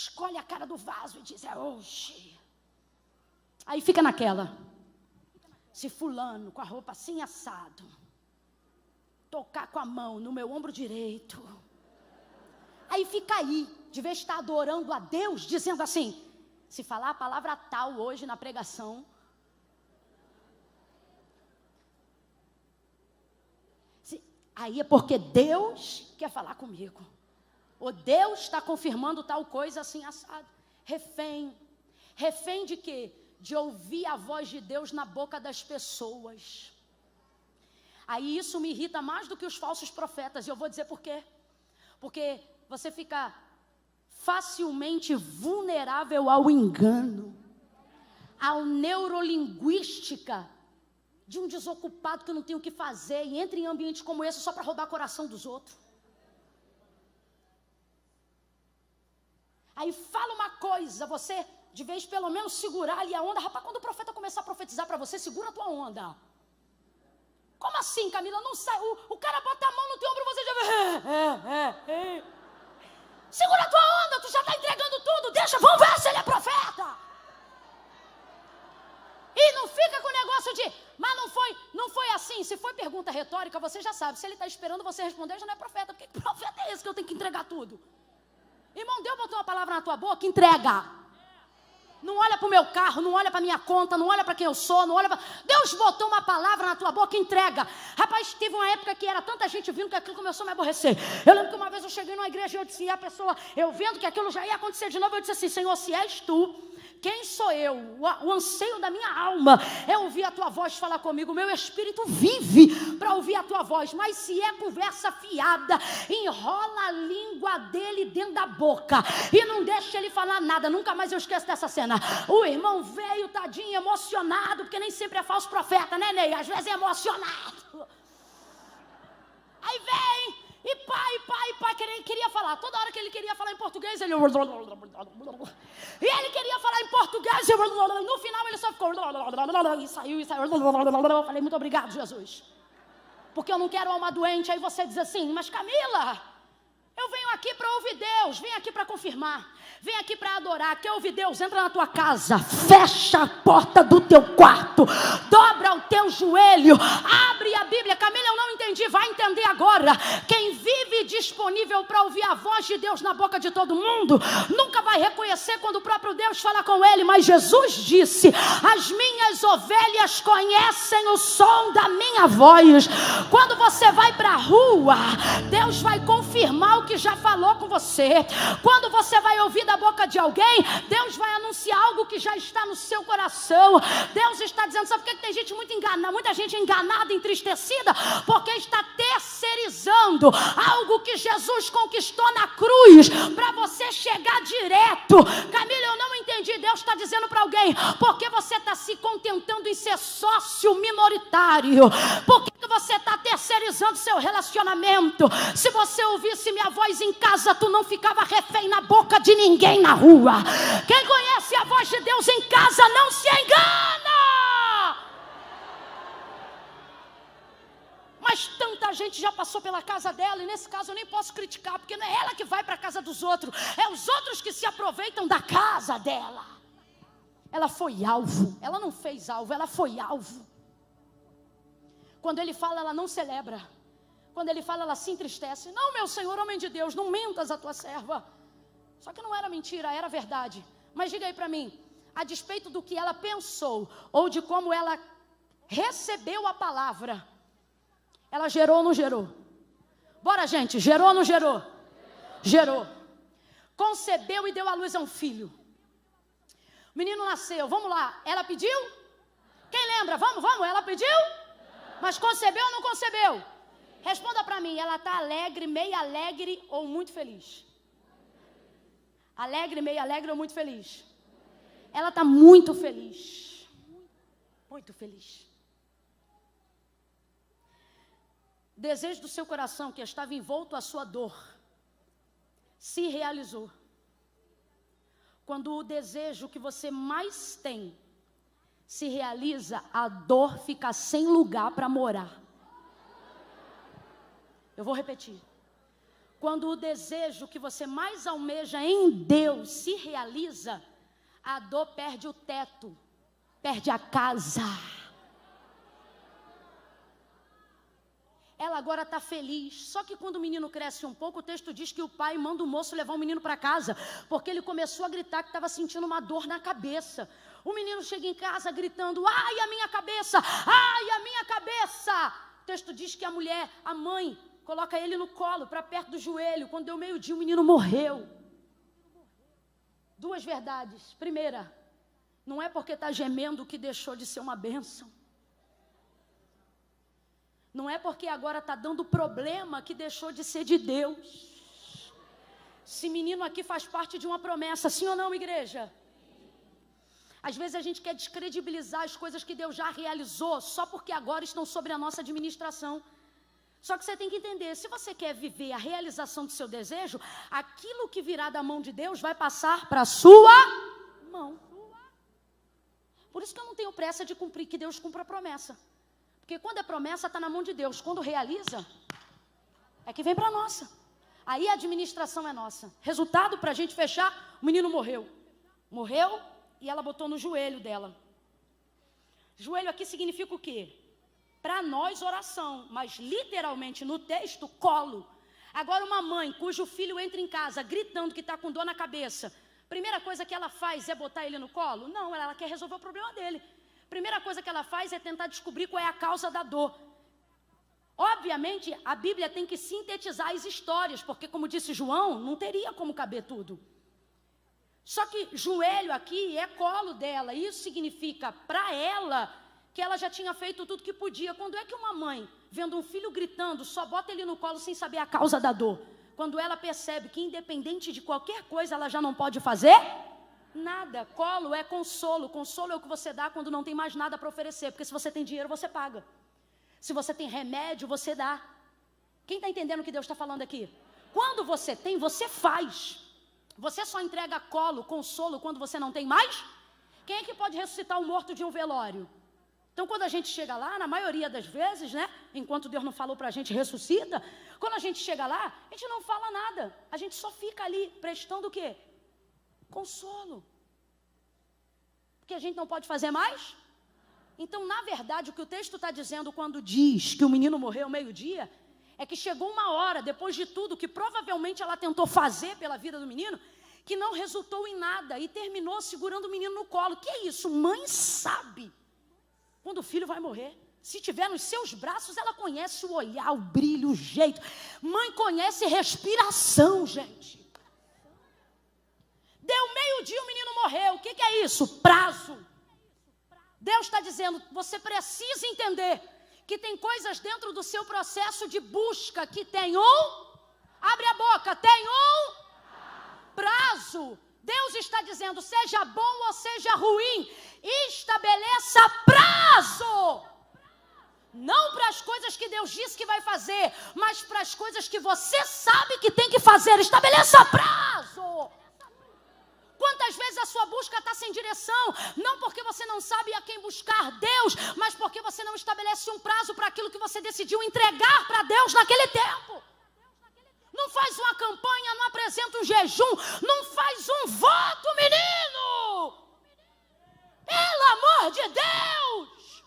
Escolhe a cara do vaso e diz: é hoje. Aí fica naquela. Se fulano, com a roupa assim assado, tocar com a mão no meu ombro direito, aí fica aí, de vez de estar adorando a Deus, dizendo assim: se falar a palavra tal hoje na pregação, aí é porque Deus quer falar comigo, ou Deus está confirmando tal coisa assim assado. Refém de quê? De ouvir a voz de Deus na boca das pessoas. Aí isso me irrita mais do que os falsos profetas, e eu vou dizer por quê. Porque você fica facilmente vulnerável ao engano, à neurolinguística de um desocupado que não tem o que fazer e entra em ambientes como esse só para roubar o coração dos outros. Aí fala uma coisa, você de vez pelo menos segurar ali a onda. Rapaz, quando o profeta começar a profetizar para você, segura a tua onda. Como assim, Camila? Não sai. O cara bota a mão no teu ombro e você já vê. Segura a tua onda, tu já está entregando tudo. Deixa, vamos ver se ele é profeta. E não fica com o negócio de, mas não foi assim. Se foi pergunta retórica, você já sabe. Se ele está esperando você responder, já não é profeta. Porque que profeta é esse que eu tenho que entregar tudo? Irmão, Deus botou uma palavra na tua boca, entrega. Não olha para o meu carro, não olha para a minha conta, não olha para quem eu sou, não olha para... Deus botou uma palavra na tua boca, entrega. Rapaz, teve uma época que era tanta gente vindo que aquilo começou a me aborrecer. Eu lembro que uma vez eu cheguei numa igreja e eu disse, e a pessoa, eu vendo que aquilo já ia acontecer de novo, eu disse assim, Senhor, se és tu, quem sou eu? O anseio da minha alma é ouvir a tua voz falar comigo. Meu espírito vive para ouvir a tua voz. Mas se é conversa fiada, enrola a língua dele dentro da boca e não deixa ele falar nada. Nunca mais eu esqueço dessa cena. O irmão veio, tadinho, emocionado, porque nem sempre é falso profeta, né, Ney? Às vezes é emocionado. Aí vem... E pai, queria falar. Toda hora que ele queria falar em português, ele... E ele queria falar em português, no final ele só ficou... E saiu. Eu falei, muito obrigado, Jesus. Porque eu não quero alma doente. Aí você diz assim, mas Camila, eu venho aqui para ouvir Deus, venho aqui para confirmar, venho aqui para adorar. Quer ouvir Deus? Entra na tua casa, fecha a porta do teu quarto, dobra o teu joelho, abre a Bíblia. Camila, eu não entendi, vai entender agora. Quem vive disponível para ouvir a voz de Deus na boca de todo mundo, nunca vai reconhecer quando o próprio Deus fala com ele. Mas Jesus disse, as minhas ovelhas conhecem o som da minha voz. Quando você vai para a rua, Deus vai confirmar o que já falou com você. Quando você vai ouvir da boca de alguém, Deus vai anunciar algo que já está no seu coração. Deus está dizendo, sabe por que tem gente muita gente enganada, entristecida? Porque está terceirizando algo que Jesus conquistou na cruz para você chegar direto. Camila, eu não entendi. Deus está dizendo para alguém, porque você está se contentando em ser sócio minoritário? Por que você está terceirizando seu relacionamento? Se você ouvisse minha voz em casa, tu não ficava refém na boca de ninguém na rua. Quem conhece a voz de Deus em casa não se engana. Mas tanta gente já passou pela casa dela, e nesse caso eu nem posso criticar, porque não é ela que vai para a casa dos outros, é os outros que se aproveitam da casa dela. Ela foi alvo, ela não fez alvo, ela foi alvo. Quando ele fala, ela não celebra. Quando ele fala, ela se entristece. Não, meu Senhor, homem de Deus, não mentas a tua serva. Só que não era mentira, era verdade. Mas diga aí para mim, a despeito do que ela pensou, ou de como ela recebeu a palavra, ela gerou ou não gerou? Bora, gente, gerou ou não gerou? Gerou. Concebeu e deu à luz a um filho. O menino nasceu, vamos lá. Ela pediu? Quem lembra? Vamos, ela pediu? Mas concebeu ou não concebeu? Responda para mim, ela está alegre, meio alegre ou muito feliz? Alegre, meio alegre ou muito feliz? Ela está muito feliz. Muito feliz. O desejo do seu coração, que estava envolto à sua dor, se realizou. Quando o desejo que você mais tem se realiza, a dor fica sem lugar para morar. Eu vou repetir. Quando o desejo que você mais almeja em Deus se realiza, a dor perde o teto, perde a casa. Ela agora está feliz. Só que quando o menino cresce um pouco, o texto diz que o pai manda o moço levar o menino para casa, porque ele começou a gritar que estava sentindo uma dor na cabeça. O menino chega em casa gritando, ai, a minha cabeça, ai, a minha cabeça. O texto diz que a mulher, a mãe, coloca ele no colo, para perto do joelho. Quando deu meio-dia, o menino morreu. Duas verdades. Primeira, não é porque está gemendo que deixou de ser uma bênção. Não é porque agora está dando problema que deixou de ser de Deus. Esse menino aqui faz parte de uma promessa, sim ou não, igreja? Às vezes a gente quer descredibilizar as coisas que Deus já realizou, só porque agora estão sobre a nossa administração. Só que você tem que entender, se você quer viver a realização do seu desejo, aquilo que virá da mão de Deus vai passar para a sua mão. Por isso que eu não tenho pressa de cumprir, que Deus cumpra a promessa. Porque quando é promessa, está na mão de Deus. Quando realiza, é que vem para a nossa. Aí a administração é nossa. Resultado, para a gente fechar, o menino morreu. Morreu e ela botou no joelho dela. Joelho aqui significa o quê? Para nós, oração. Mas literalmente no texto, colo. Agora uma mãe cujo filho entra em casa gritando que está com dor na cabeça. Primeira coisa que ela faz é botar ele no colo? Não, ela quer resolver o problema dele. Primeira coisa que ela faz é tentar descobrir qual é a causa da dor. Obviamente, a Bíblia tem que sintetizar as histórias, porque como disse João, não teria como caber tudo. Só que joelho aqui é colo dela. Isso significa para ela que ela já tinha feito tudo que podia. Quando é que uma mãe, vendo um filho gritando, só bota ele no colo sem saber a causa da dor? Quando ela percebe que independente de qualquer coisa, ela já não pode fazer nada. Colo é consolo. Consolo é o que você dá quando não tem mais nada para oferecer. Porque se você tem dinheiro, você paga. Se você tem remédio, você dá. Quem está entendendo o que Deus está falando aqui? Quando você tem, você faz. Você só entrega colo, consolo, quando você não tem mais? Quem é que pode ressuscitar o morto de um velório? Então, quando a gente chega lá, na maioria das vezes, né? Enquanto Deus não falou para a gente, ressuscita. Quando a gente chega lá, a gente não fala nada. A gente só fica ali, prestando o quê? Consolo. Porque a gente não pode fazer mais? Então, na verdade, o que o texto está dizendo quando diz que o menino morreu meio-dia, é que chegou uma hora, depois de tudo, que provavelmente ela tentou fazer pela vida do menino, que não resultou em nada e terminou segurando o menino no colo. Que é isso? Mãe sabe quando o filho vai morrer. Se tiver nos seus braços, ela conhece o olhar, o brilho, o jeito. Mãe conhece respiração, gente. Deu meio-dia, o menino morreu. O que é isso? Prazo. Deus está dizendo, você precisa entender que tem coisas dentro do seu processo de busca que tem abre a boca, tem prazo. Deus está dizendo, seja bom ou seja ruim, estabeleça prazo. Não para as coisas que Deus disse que vai fazer, mas para as coisas que você sabe que tem que fazer. Estabeleça prazo. Quantas vezes a sua busca está sem direção? Não porque você não sabe a quem buscar Deus, mas porque você não estabelece um prazo para aquilo que você decidiu entregar para Deus naquele tempo. Não faz uma campanha, não apresenta um jejum, não faz um voto, menino! Pelo amor de Deus!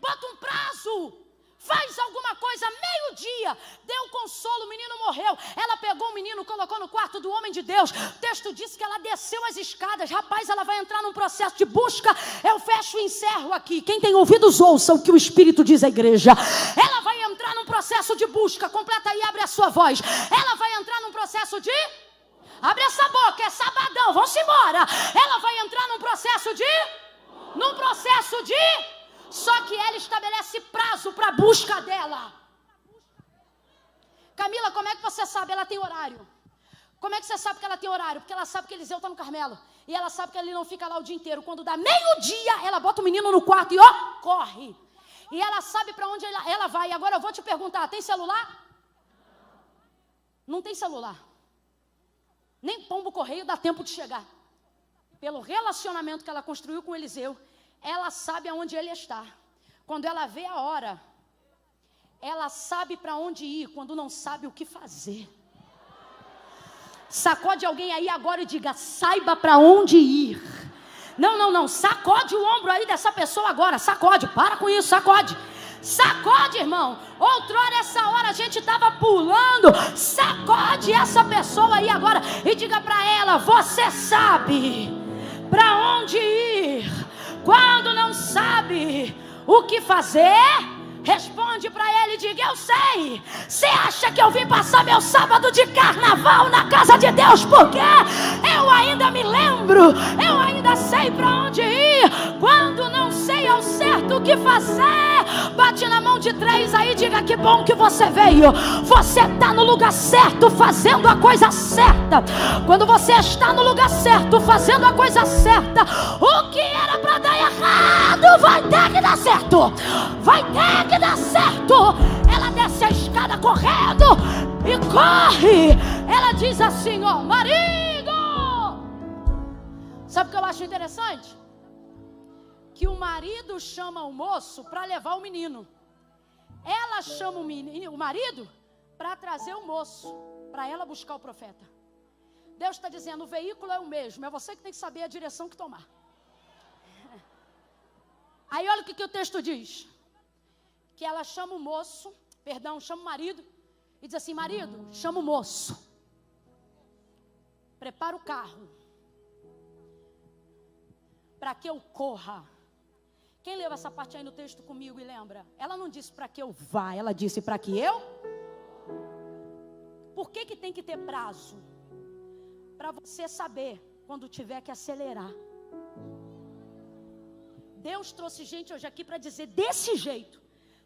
Bota um prazo! Faz alguma coisa, meio-dia, deu consolo, o menino morreu. Ela pegou o menino, colocou no quarto do homem de Deus. O texto diz que ela desceu as escadas. Rapaz, ela vai entrar num processo de busca. Eu fecho e encerro aqui. Quem tem ouvidos, ouça o que o Espírito diz à igreja. Ela vai entrar num processo de busca. Completa aí, abre a sua voz. Ela vai entrar num processo de... Abre essa boca, é sabadão, vamos embora. Ela vai entrar num processo de... Só que ela estabelece prazo para a busca dela. Camila, como é que você sabe? Ela tem horário. Como é que você sabe que ela tem horário? Porque ela sabe que Eliseu está no Carmelo. E ela sabe que ele não fica lá o dia inteiro. Quando dá meio-dia, ela bota o menino no quarto e corre. E ela sabe para onde ela vai. Agora eu vou te perguntar, tem celular? Não tem celular. Nem pombo correio dá tempo de chegar. Pelo relacionamento que ela construiu com Eliseu, ela sabe aonde ele está. Quando ela vê a hora, ela sabe para onde ir, quando não sabe o que fazer. Sacode alguém aí agora e diga, saiba para onde ir. Não, sacode o ombro aí dessa pessoa agora, sacode, para com isso, sacode. Sacode, irmão. Outrora essa hora a gente estava pulando. Sacode essa pessoa aí agora e diga para ela, você sabe para onde ir. Quando não sabe o que fazer, responde para ele e diga, eu sei. Você acha que eu vim passar meu sábado de carnaval na casa de Deus? Porque eu ainda me lembro, eu ainda sei para onde ir. Quando não sei ao certo o que fazer, bate na mão de 3 aí e diga, que bom que você veio. Você está no lugar certo, fazendo a coisa certa. Quando você está no lugar certo, fazendo a coisa certa, o que era para dar errado vai ter que dar certo. Vai ter que dar certo. Ela desce a escada toda correndo e corre. Ela diz assim, ó, marido. Sabe o que eu acho interessante? Que o marido chama o moço para levar o menino. Ela chama o marido para trazer o moço, para ela buscar o profeta. Deus está dizendo, o veículo é o mesmo, é você que tem que saber a direção que tomar. Aí olha o que o texto diz. Que ela chama o moço, chama o marido, e diz assim, marido, chama o moço. Prepara o carro, para que eu corra. Quem leu essa parte aí no texto comigo e lembra? Ela não disse para que eu vá, ela disse para que eu. Por que tem que ter prazo? Para você saber quando tiver que acelerar. Deus trouxe gente hoje aqui para dizer desse jeito.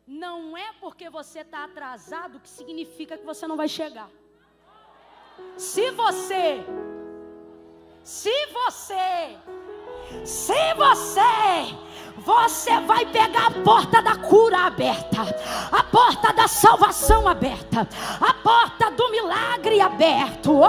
Não é porque você está atrasado que significa que você não vai chegar. Se você vai pegar a porta da cura aberta, a porta da salvação aberta, a porta do milagre aberto.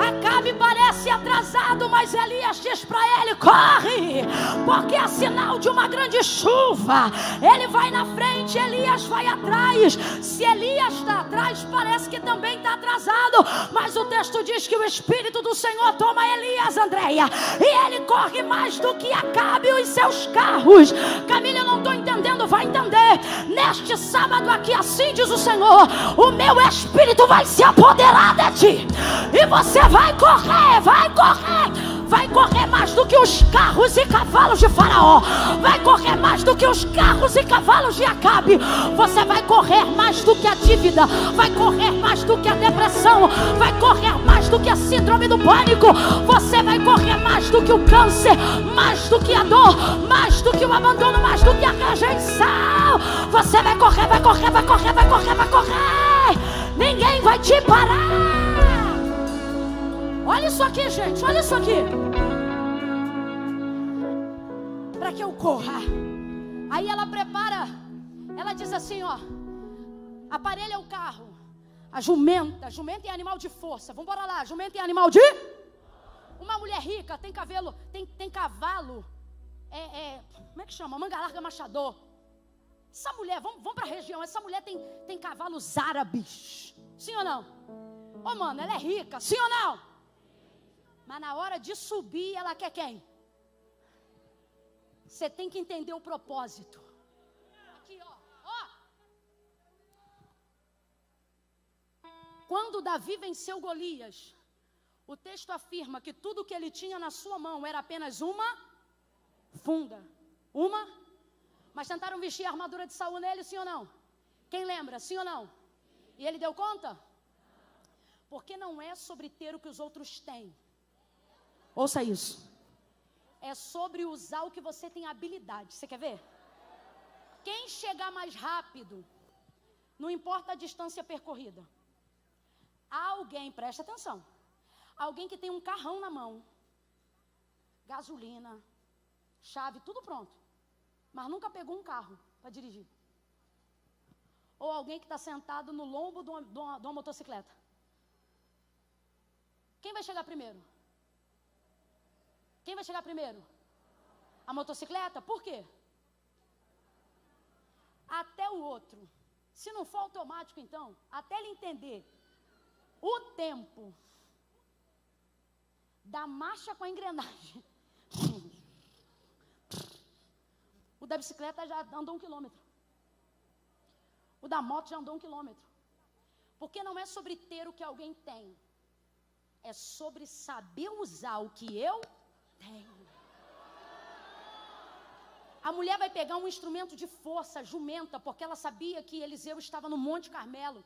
Acabe parece atrasado, mas Elias diz para ele, corre, porque é sinal de uma grande chuva. Ele vai na frente, Elias vai atrás. Se Elias está atrás, parece que também está atrasado, mas o texto diz que o Espírito do Senhor toma Elias, Andréia, e ele corre mais do que Acabe e os seus carros. Camila, eu não estou entendendo, vai entender. Neste sábado aqui, assim diz o Senhor, o meu Espírito vai se apoderar de ti, e você vai correr mais do que os carros e cavalos de Faraó, vai correr mais do que os carros e cavalos de Acabe. Você vai correr mais do que a dívida, vai correr mais do que a depressão, vai correr mais do que a síndrome do pânico, você vai correr mais do que o câncer, mais do que a dor, mais do que o abandono, mais do que a rejeição. Você vai correr, ninguém vai te parar. Olha isso aqui, gente, olha isso aqui. Para que eu corra. Aí ela prepara, ela diz assim, ó, aparelha o carro. A jumenta é animal de força. Vamos embora lá, jumenta é animal de... Uma mulher rica tem cavalo, tem cavalo, como é que chama? Manga larga machador. Essa mulher, vamos para a região, essa mulher tem cavalos árabes. Sim ou não? Ô mano, ela é rica, sim ou não? Mas na hora de subir, ela quer quem? Você tem que entender o propósito. Aqui, ó. Quando Davi venceu Golias, o texto afirma que tudo que ele tinha na sua mão era apenas uma funda. Mas tentaram vestir a armadura de Saul nele, sim ou não? Quem lembra, sim ou não? E ele deu conta? Porque não é sobre ter o que os outros têm. Ouça isso. É sobre usar o que você tem habilidade. Você quer ver? Quem chegar mais rápido, não importa a distância percorrida. Alguém, presta atenção. Alguém que tem um carrão na mão, gasolina, chave, tudo pronto, mas nunca pegou um carro para dirigir. Ou alguém que está sentado no lombo de uma motocicleta. Quem vai chegar primeiro? Quem vai chegar primeiro? A motocicleta? Por quê? Até o outro. Se não for automático, então, até ele entender o tempo da marcha com a engrenagem. O da bicicleta já andou 1 quilômetro. O da moto já andou 1 quilômetro. Porque não é sobre ter o que alguém tem. É sobre saber usar o que eu tenho. A mulher vai pegar um instrumento de força, jumenta, porque ela sabia que Eliseu estava no Monte Carmelo.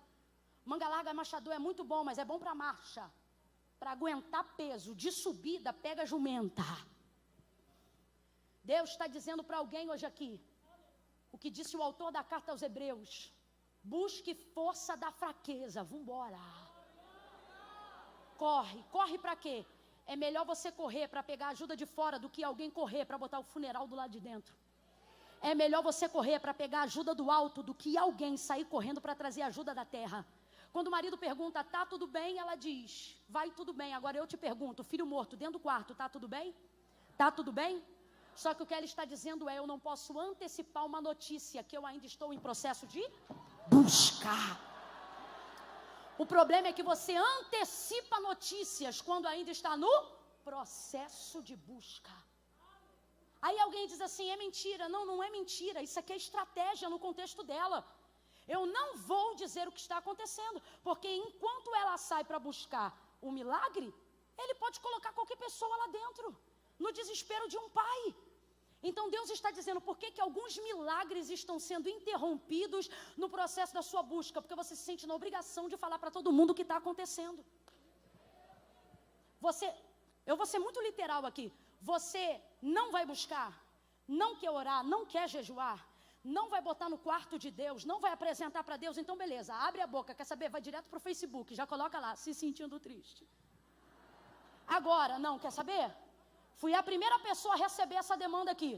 Manga larga machador é muito bom, mas é bom para marcha. Para aguentar peso, de subida, pega jumenta. Deus está dizendo para alguém hoje aqui, o que disse o autor da carta aos Hebreus: busque força da fraqueza, vambora. Corre para quê? É melhor você correr para pegar ajuda de fora do que alguém correr para botar o funeral do lado de dentro. É melhor você correr para pegar ajuda do alto do que alguém sair correndo para trazer ajuda da terra. Quando o marido pergunta, tá tudo bem? Ela diz, vai tudo bem. Agora eu te pergunto, filho morto dentro do quarto, tá tudo bem? Tá tudo bem? Só que o que ela está dizendo é, eu não posso antecipar uma notícia que eu ainda estou em processo de buscar. O problema é que você antecipa notícias quando ainda está no processo de busca. Aí alguém diz assim, é mentira. Não, não é mentira. Isso aqui é estratégia no contexto dela. Eu não vou dizer o que está acontecendo, porque enquanto ela sai para buscar o milagre, ele pode colocar qualquer pessoa lá dentro, no desespero de um pai. Então Deus está dizendo, por que alguns milagres estão sendo interrompidos no processo da sua busca? Porque você se sente na obrigação de falar para todo mundo o que está acontecendo. Eu vou ser muito literal aqui. Você não vai buscar, não quer orar, não quer jejuar, não vai botar no quarto de Deus, não vai apresentar para Deus, então beleza, abre a boca, quer saber? Vai direto para o Facebook, já coloca lá, se sentindo triste. Agora, não, quer saber? Fui a primeira pessoa a receber essa demanda aqui.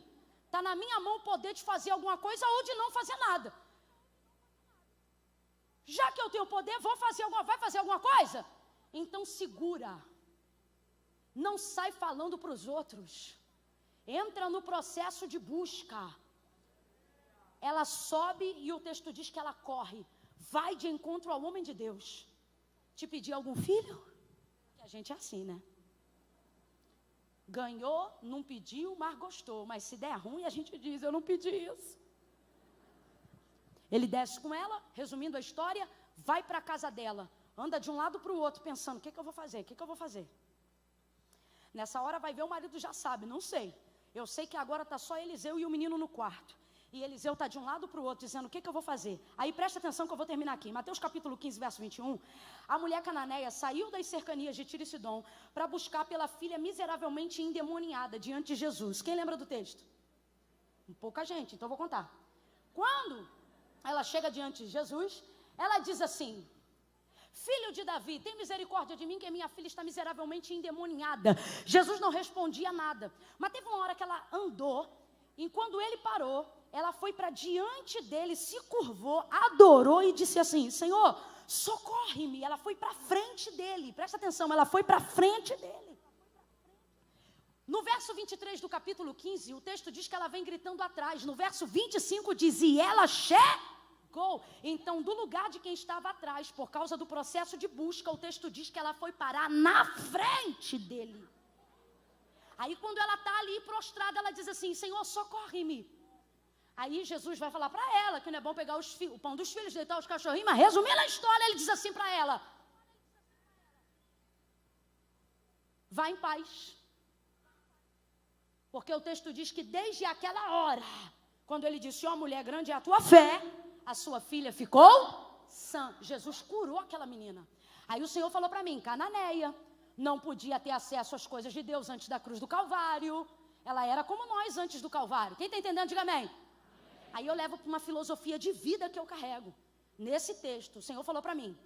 Está na minha mão o poder de fazer alguma coisa ou de não fazer nada. Já que eu tenho poder, vai fazer alguma coisa? Então segura. Não sai falando para os outros. Entra no processo de busca. Ela sobe e o texto diz que ela corre. Vai de encontro ao homem de Deus. Te pedir algum filho? Que a gente é assim, né? Ganhou, não pediu, mas gostou. Mas se der ruim, a gente diz, eu não pedi isso. Ele desce com ela, resumindo a história, vai para a casa dela. Anda de um lado para o outro, pensando, o que eu vou fazer? O que eu vou fazer? Nessa hora vai ver, o marido já sabe, não sei. Eu sei que agora está só Eliseu e o menino no quarto. E Eliseu está de um lado para o outro, dizendo, o que eu vou fazer? Aí presta atenção que eu vou terminar aqui. Mateus capítulo 15, verso 21. A mulher cananeia saiu das cercanias de Tiro e Sidom para buscar pela filha miseravelmente endemoniada diante de Jesus. Quem lembra do texto? Pouca gente, então eu vou contar. Quando ela chega diante de Jesus, ela diz assim, filho de Davi, tem misericórdia de mim, que minha filha está miseravelmente endemoniada. Jesus não respondia nada. Mas teve uma hora que ela andou, e quando ele parou, ela foi para diante dele, se curvou, adorou e disse assim, Senhor, socorre-me. Ela foi para frente dele, presta atenção, ela foi para frente dele. No verso 23 do capítulo 15, o texto diz que ela vem gritando atrás. No verso 25 diz, e ela chegou. Então, do lugar de quem estava atrás, por causa do processo de busca, o texto diz que ela foi parar na frente dele. Aí quando ela está ali prostrada, ela diz assim, Senhor, socorre-me. Aí Jesus vai falar para ela que não é bom pegar o pão dos filhos, deitar os cachorrinhos, mas resumindo a história, ele diz assim para ela, vá em paz. Porque o texto diz que desde aquela hora, quando ele disse, ó mulher, grande é a tua fé, a sua filha ficou sã. Jesus curou aquela menina. Aí o Senhor falou para mim, cananeia, não podia ter acesso às coisas de Deus antes da cruz do Calvário. Ela era como nós antes do Calvário. Quem está entendendo, diga amém. Aí eu levo para uma filosofia de vida que eu carrego. Nesse texto, o Senhor falou para mim,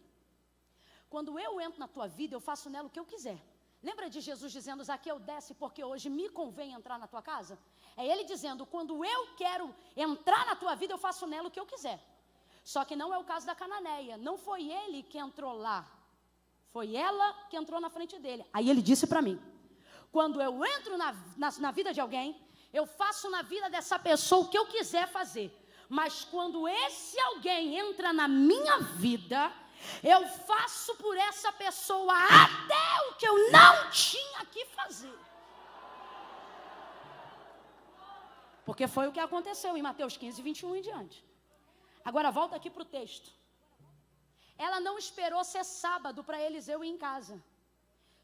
quando eu entro na tua vida, eu faço nela o que eu quiser. Lembra de Jesus dizendo, Zaqueu, desce porque hoje me convém entrar na tua casa? É ele dizendo, quando eu quero entrar na tua vida, eu faço nela o que eu quiser. Só que não é o caso da cananeia. Não foi ele que entrou lá. Foi ela que entrou na frente dele. Aí ele disse para mim, quando eu entro na vida de alguém, eu faço na vida dessa pessoa o que eu quiser fazer. Mas quando esse alguém entra na minha vida, eu faço por essa pessoa até o que eu não tinha que fazer. Porque foi o que aconteceu em Mateus 15, 21 em diante. Agora volta aqui para o texto. Ela não esperou ser sábado para Eliseu ir em casa.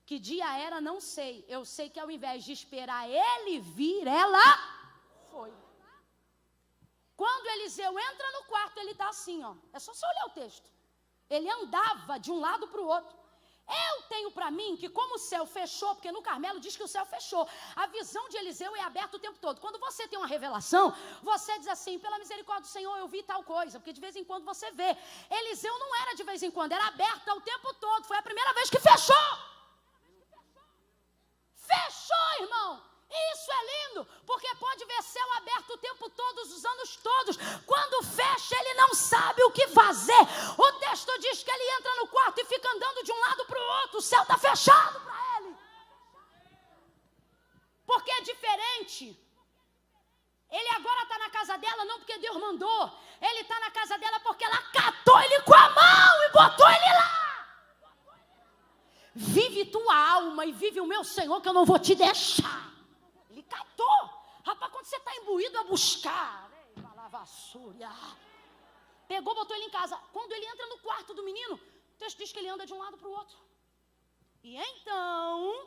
Que dia era, não sei. Eu sei que ao invés de esperar ele vir, ela foi. Quando Eliseu entra no quarto, ele está assim, ó. É só você olhar o texto. Ele andava de um lado para o outro. Eu tenho para mim que como o céu fechou, porque no Carmelo diz que o céu fechou, a visão de Eliseu é aberta o tempo todo. Quando você tem uma revelação, você diz assim, pela misericórdia do Senhor, eu vi tal coisa, porque de vez em quando você vê. Eliseu não era de vez em quando, era aberta o tempo todo, foi a primeira vez que fechou. Fechou, irmão. E isso é lindo, porque pode ver céu aberto o tempo todo, os anos todos. Quando fecha, ele não sabe o que fazer. O texto diz que ele entra no quarto e fica andando de um lado para o outro. O céu está fechado para ele. Porque é diferente. Ele agora está na casa dela não porque Deus mandou. Ele está na casa dela porque ela catou ele com a mão e botou ele lá. Vive tua alma e vive o meu Senhor, que eu não vou te deixar. Ele catou. Rapaz, quando você está imbuído a buscar, pegou, botou ele em casa. Quando ele entra no quarto do menino, o texto diz que ele anda de um lado para o outro. E então,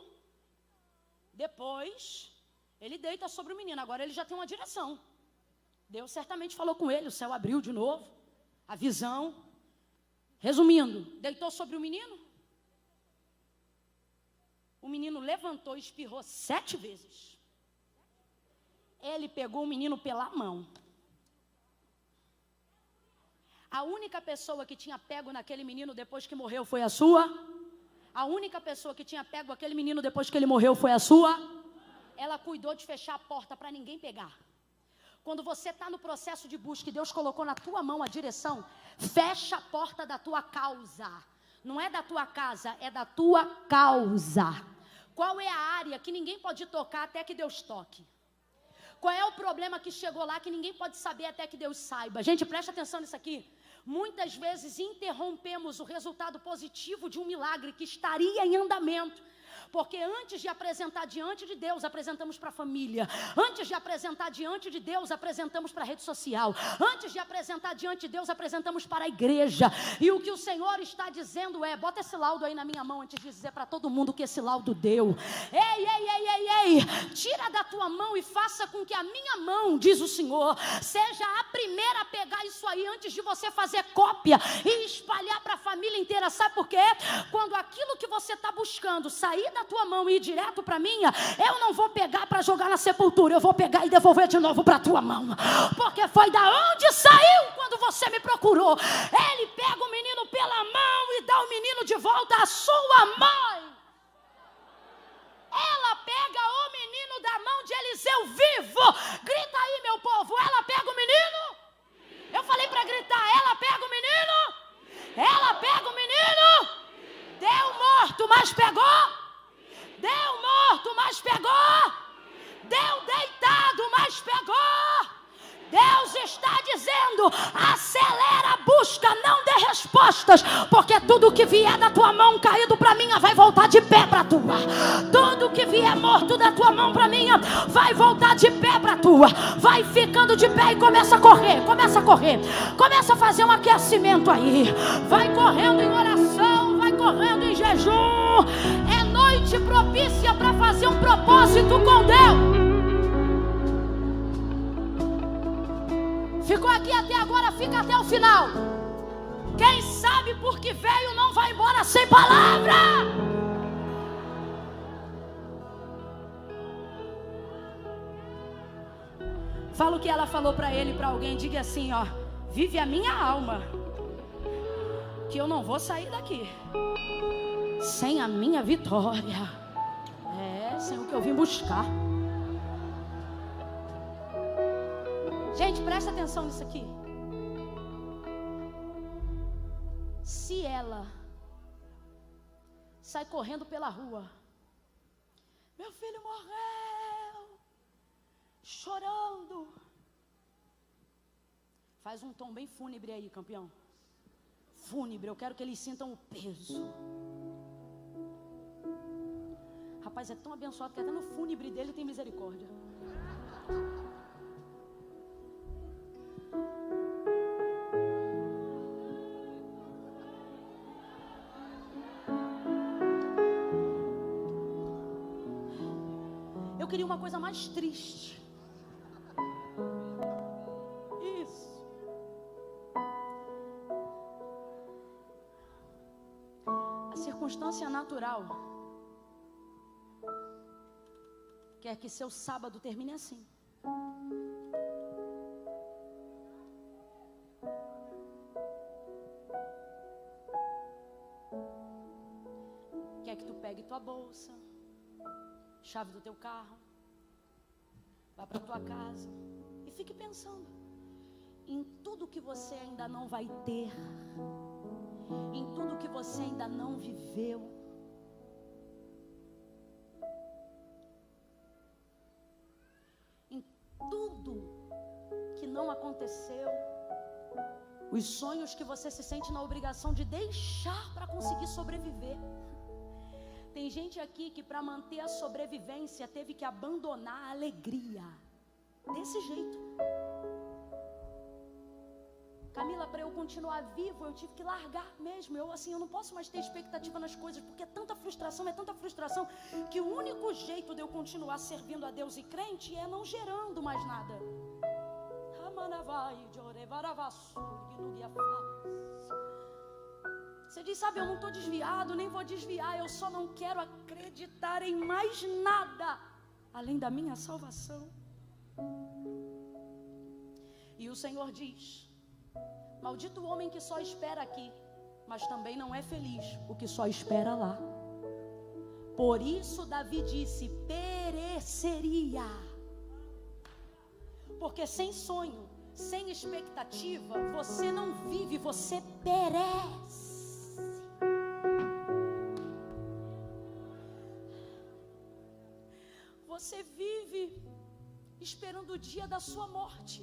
depois, ele deita sobre o menino. Agora ele já tem uma direção. Deus certamente falou com ele, o céu abriu de novo, a visão. Resumindo, deitou sobre o menino. O menino levantou e espirrou 7 vezes. Ele pegou o menino pela mão. A única pessoa que tinha pego naquele menino depois que morreu foi a sua. A única pessoa que tinha pego aquele menino depois que ele morreu foi a sua. Ela cuidou de fechar a porta para ninguém pegar. Quando você está no processo de busca e Deus colocou na tua mão a direção, fecha a porta da tua causa. Não é da tua casa, é da tua causa. Qual é a área que ninguém pode tocar até que Deus toque? Qual é o problema que chegou lá que ninguém pode saber até que Deus saiba? Gente, presta atenção nisso aqui. Muitas vezes interrompemos o resultado positivo de um milagre que estaria em andamento. Porque antes de apresentar diante de Deus, apresentamos para a família. Antes de apresentar diante de Deus, apresentamos para a rede social. Antes de apresentar diante de Deus, apresentamos para a igreja. E o que o Senhor está dizendo é, bota esse laudo aí na minha mão antes de dizer para todo mundo que esse laudo deu. Ei, tira da tua mão e faça com que a minha mão, diz o Senhor, seja a primeira a pegar isso aí antes de você fazer cópia e espalhar para a família inteira. Sabe por quê? Quando aquilo que você está buscando sair da tua mão e ir direto para a minha, eu não vou pegar para jogar na sepultura, eu vou pegar e devolver de novo para a tua mão, porque foi da onde saiu quando você me procurou. Ele pega o menino pela mão e dá o menino de volta à sua mãe. Ela pega o menino da mão de Eliseu vivo. Grita aí, meu povo, ela pega o menino. Eu falei para gritar, ela pega o menino. Ela pega o menino. Deu morto, mas pegou. Deu morto, mas pegou. Deu deitado, mas pegou. Deus está dizendo, acelera a busca, não dê respostas, porque tudo que vier da tua mão caído para minha vai voltar de pé para tua. Tudo que vier morto da tua mão para minha vai voltar de pé para tua. Vai ficando de pé e começa a correr, começa a fazer um aquecimento aí. Vai correndo em oração, vai correndo em jejum. É noite propícia para fazer um propósito com Deus. Ficou aqui até agora, fica até o final. Quem sabe por que veio não vai embora sem palavra. Fala o que ela falou para ele, para alguém. Diga assim, ó: vive a minha alma, que eu não vou sair daqui sem a minha vitória. Sem o que eu vim buscar. Gente, presta atenção nisso aqui. Se ela sai correndo pela rua, meu filho morreu, chorando, faz um tom bem fúnebre aí, campeão. Fúnebre, eu quero que eles sintam o peso. Rapaz, é tão abençoado que até no fúnebre dele tem misericórdia. Eu queria uma coisa mais triste. Isso. A circunstância natural quer que seu sábado termine assim. Quer que tu pegue tua bolsa, chave do teu carro, vá para tua casa e fique pensando: em tudo que você ainda não vai ter, em tudo que você ainda não viveu. Em tudo que não aconteceu, os sonhos que você se sente na obrigação de deixar para conseguir sobreviver. Tem gente aqui que para manter a sobrevivência teve que abandonar a alegria. Desse jeito. Camila, para eu continuar vivo, eu tive que largar mesmo. Eu não posso mais ter expectativa nas coisas, porque é tanta frustração, que o único jeito de eu continuar servindo a Deus e crente é não gerando mais nada. Você diz, sabe, eu não estou desviado, nem vou desviar, eu só não quero acreditar em mais nada além da minha salvação. E o Senhor diz: maldito o homem que só espera aqui, mas também não é feliz o que só espera lá. Por isso Davi disse: pereceria. Porque sem sonho, sem expectativa, você não vive, você perece. Você vive esperando o dia da sua morte.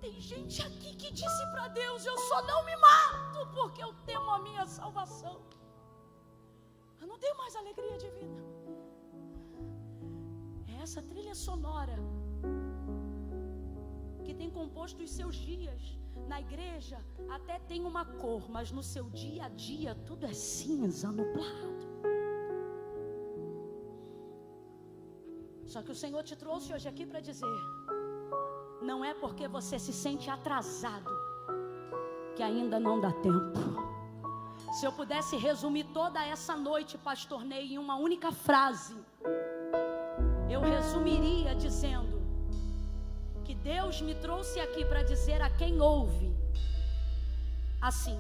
Tem gente aqui que disse para Deus: eu só não me mato porque eu temo a minha salvação. Eu não tenho mais alegria de vida. É essa trilha sonora que tem composto os seus dias. Na igreja até tem uma cor, mas no seu dia a dia tudo é cinza, nublado. Só que o Senhor te trouxe hoje aqui para dizer: não é porque você se sente atrasado que ainda não dá tempo. Se eu pudesse resumir toda essa noite, Pastor Ney, em uma única frase, eu resumiria dizendo que Deus me trouxe aqui para dizer a quem ouve assim: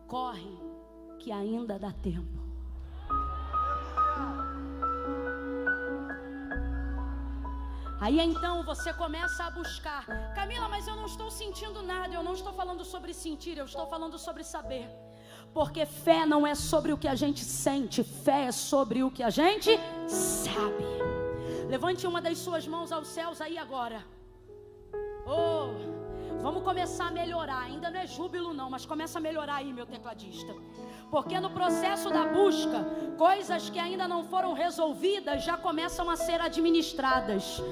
corre, que ainda dá tempo. Aí então você começa a buscar. Camila, mas eu não estou sentindo nada. Eu não estou falando sobre sentir, eu estou falando sobre saber. Porque fé não é sobre o que a gente sente, fé é sobre o que a gente sabe. Levante uma das suas mãos aos céus aí agora. Vamos começar a melhorar. Ainda não é júbilo não, mas começa a melhorar aí, meu tecladista. Porque no processo da busca, coisas que ainda não foram resolvidas já começam a ser administradas.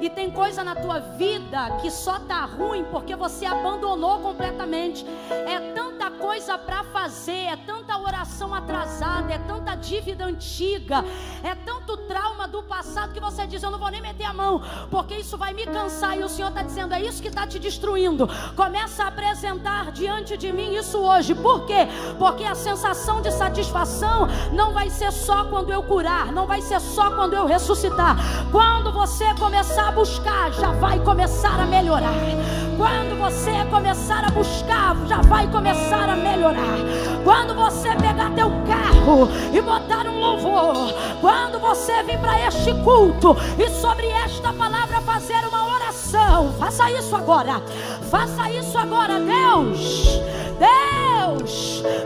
E tem coisa na tua vida que só tá ruim porque você abandonou completamente. É tanta coisa para fazer, é tanta oração atrasada, é tanta dívida antiga, é tanto trauma do passado que você diz: eu não vou nem meter a mão, porque isso vai me cansar. E o Senhor está dizendo: é isso que está te destruindo. Começa a apresentar diante de mim isso hoje. Por quê? Porque a sensação de satisfação não vai ser só quando eu curar, não vai ser só quando eu ressuscitar. Quando você começar a buscar, já vai começar a melhorar. Quando você começar a buscar, já vai começar a melhorar. Quando você pegar teu carro e botar um louvor, quando você vir para este culto e sobre esta palavra fazer uma oração, faça isso agora. Faça isso agora.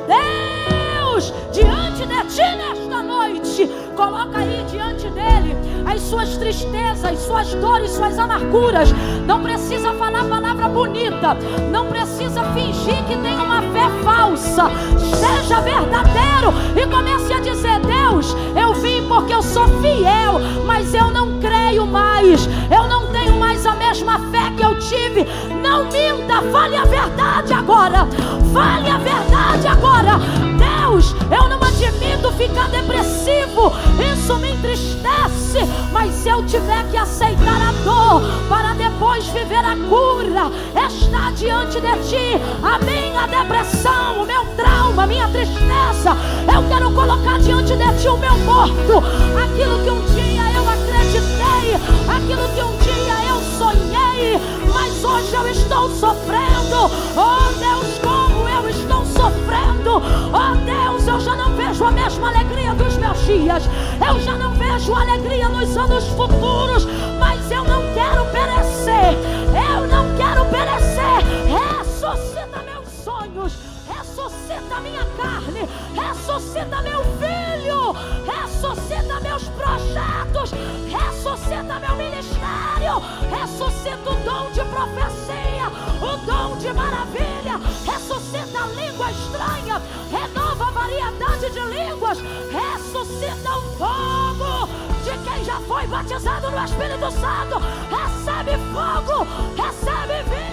Deus, diante de ti nesta noite, coloca aí diante dele as suas tristezas, suas dores, suas amarguras. Não precisa falar palavra bonita, não precisa fingir que tem uma fé falsa. Seja verdadeiro e comece a dizer: Deus, eu vim porque eu sou fiel, mas eu não creio mais, eu não tenho mais a mesma fé que eu tive. Não minta, fale a verdade agora. Fale a verdade agora. Deus, eu não admito ficar depressivo, isso me entristece, mas se eu tiver que aceitar a dor para depois viver a cura, está diante de ti a minha depressão, o meu trauma, a minha tristeza. Eu quero colocar diante de ti o meu morto, aquilo que um dia eu acreditei, aquilo que um dia eu sonhei, mas hoje eu estou sofrendo. Oh Deus, como eu estou sofrendo. Oh Deus, eu já não vejo a mesma alegria dos meus dias. dias, eu já não vejo alegria nos anos futuros, mas eu não quero perecer, eu não quero perecer. Ressuscita meus sonhos, ressuscita minha carne, ressuscita meu filho, ressuscita meus projetos, ressuscita meu ministério, ressuscita o dom de profecia, o dom de maravilha, ressuscita a língua estranha, renova a variedade de línguas, ressuscita o fogo de quem já foi batizado no Espírito Santo. Recebe fogo, recebe vida.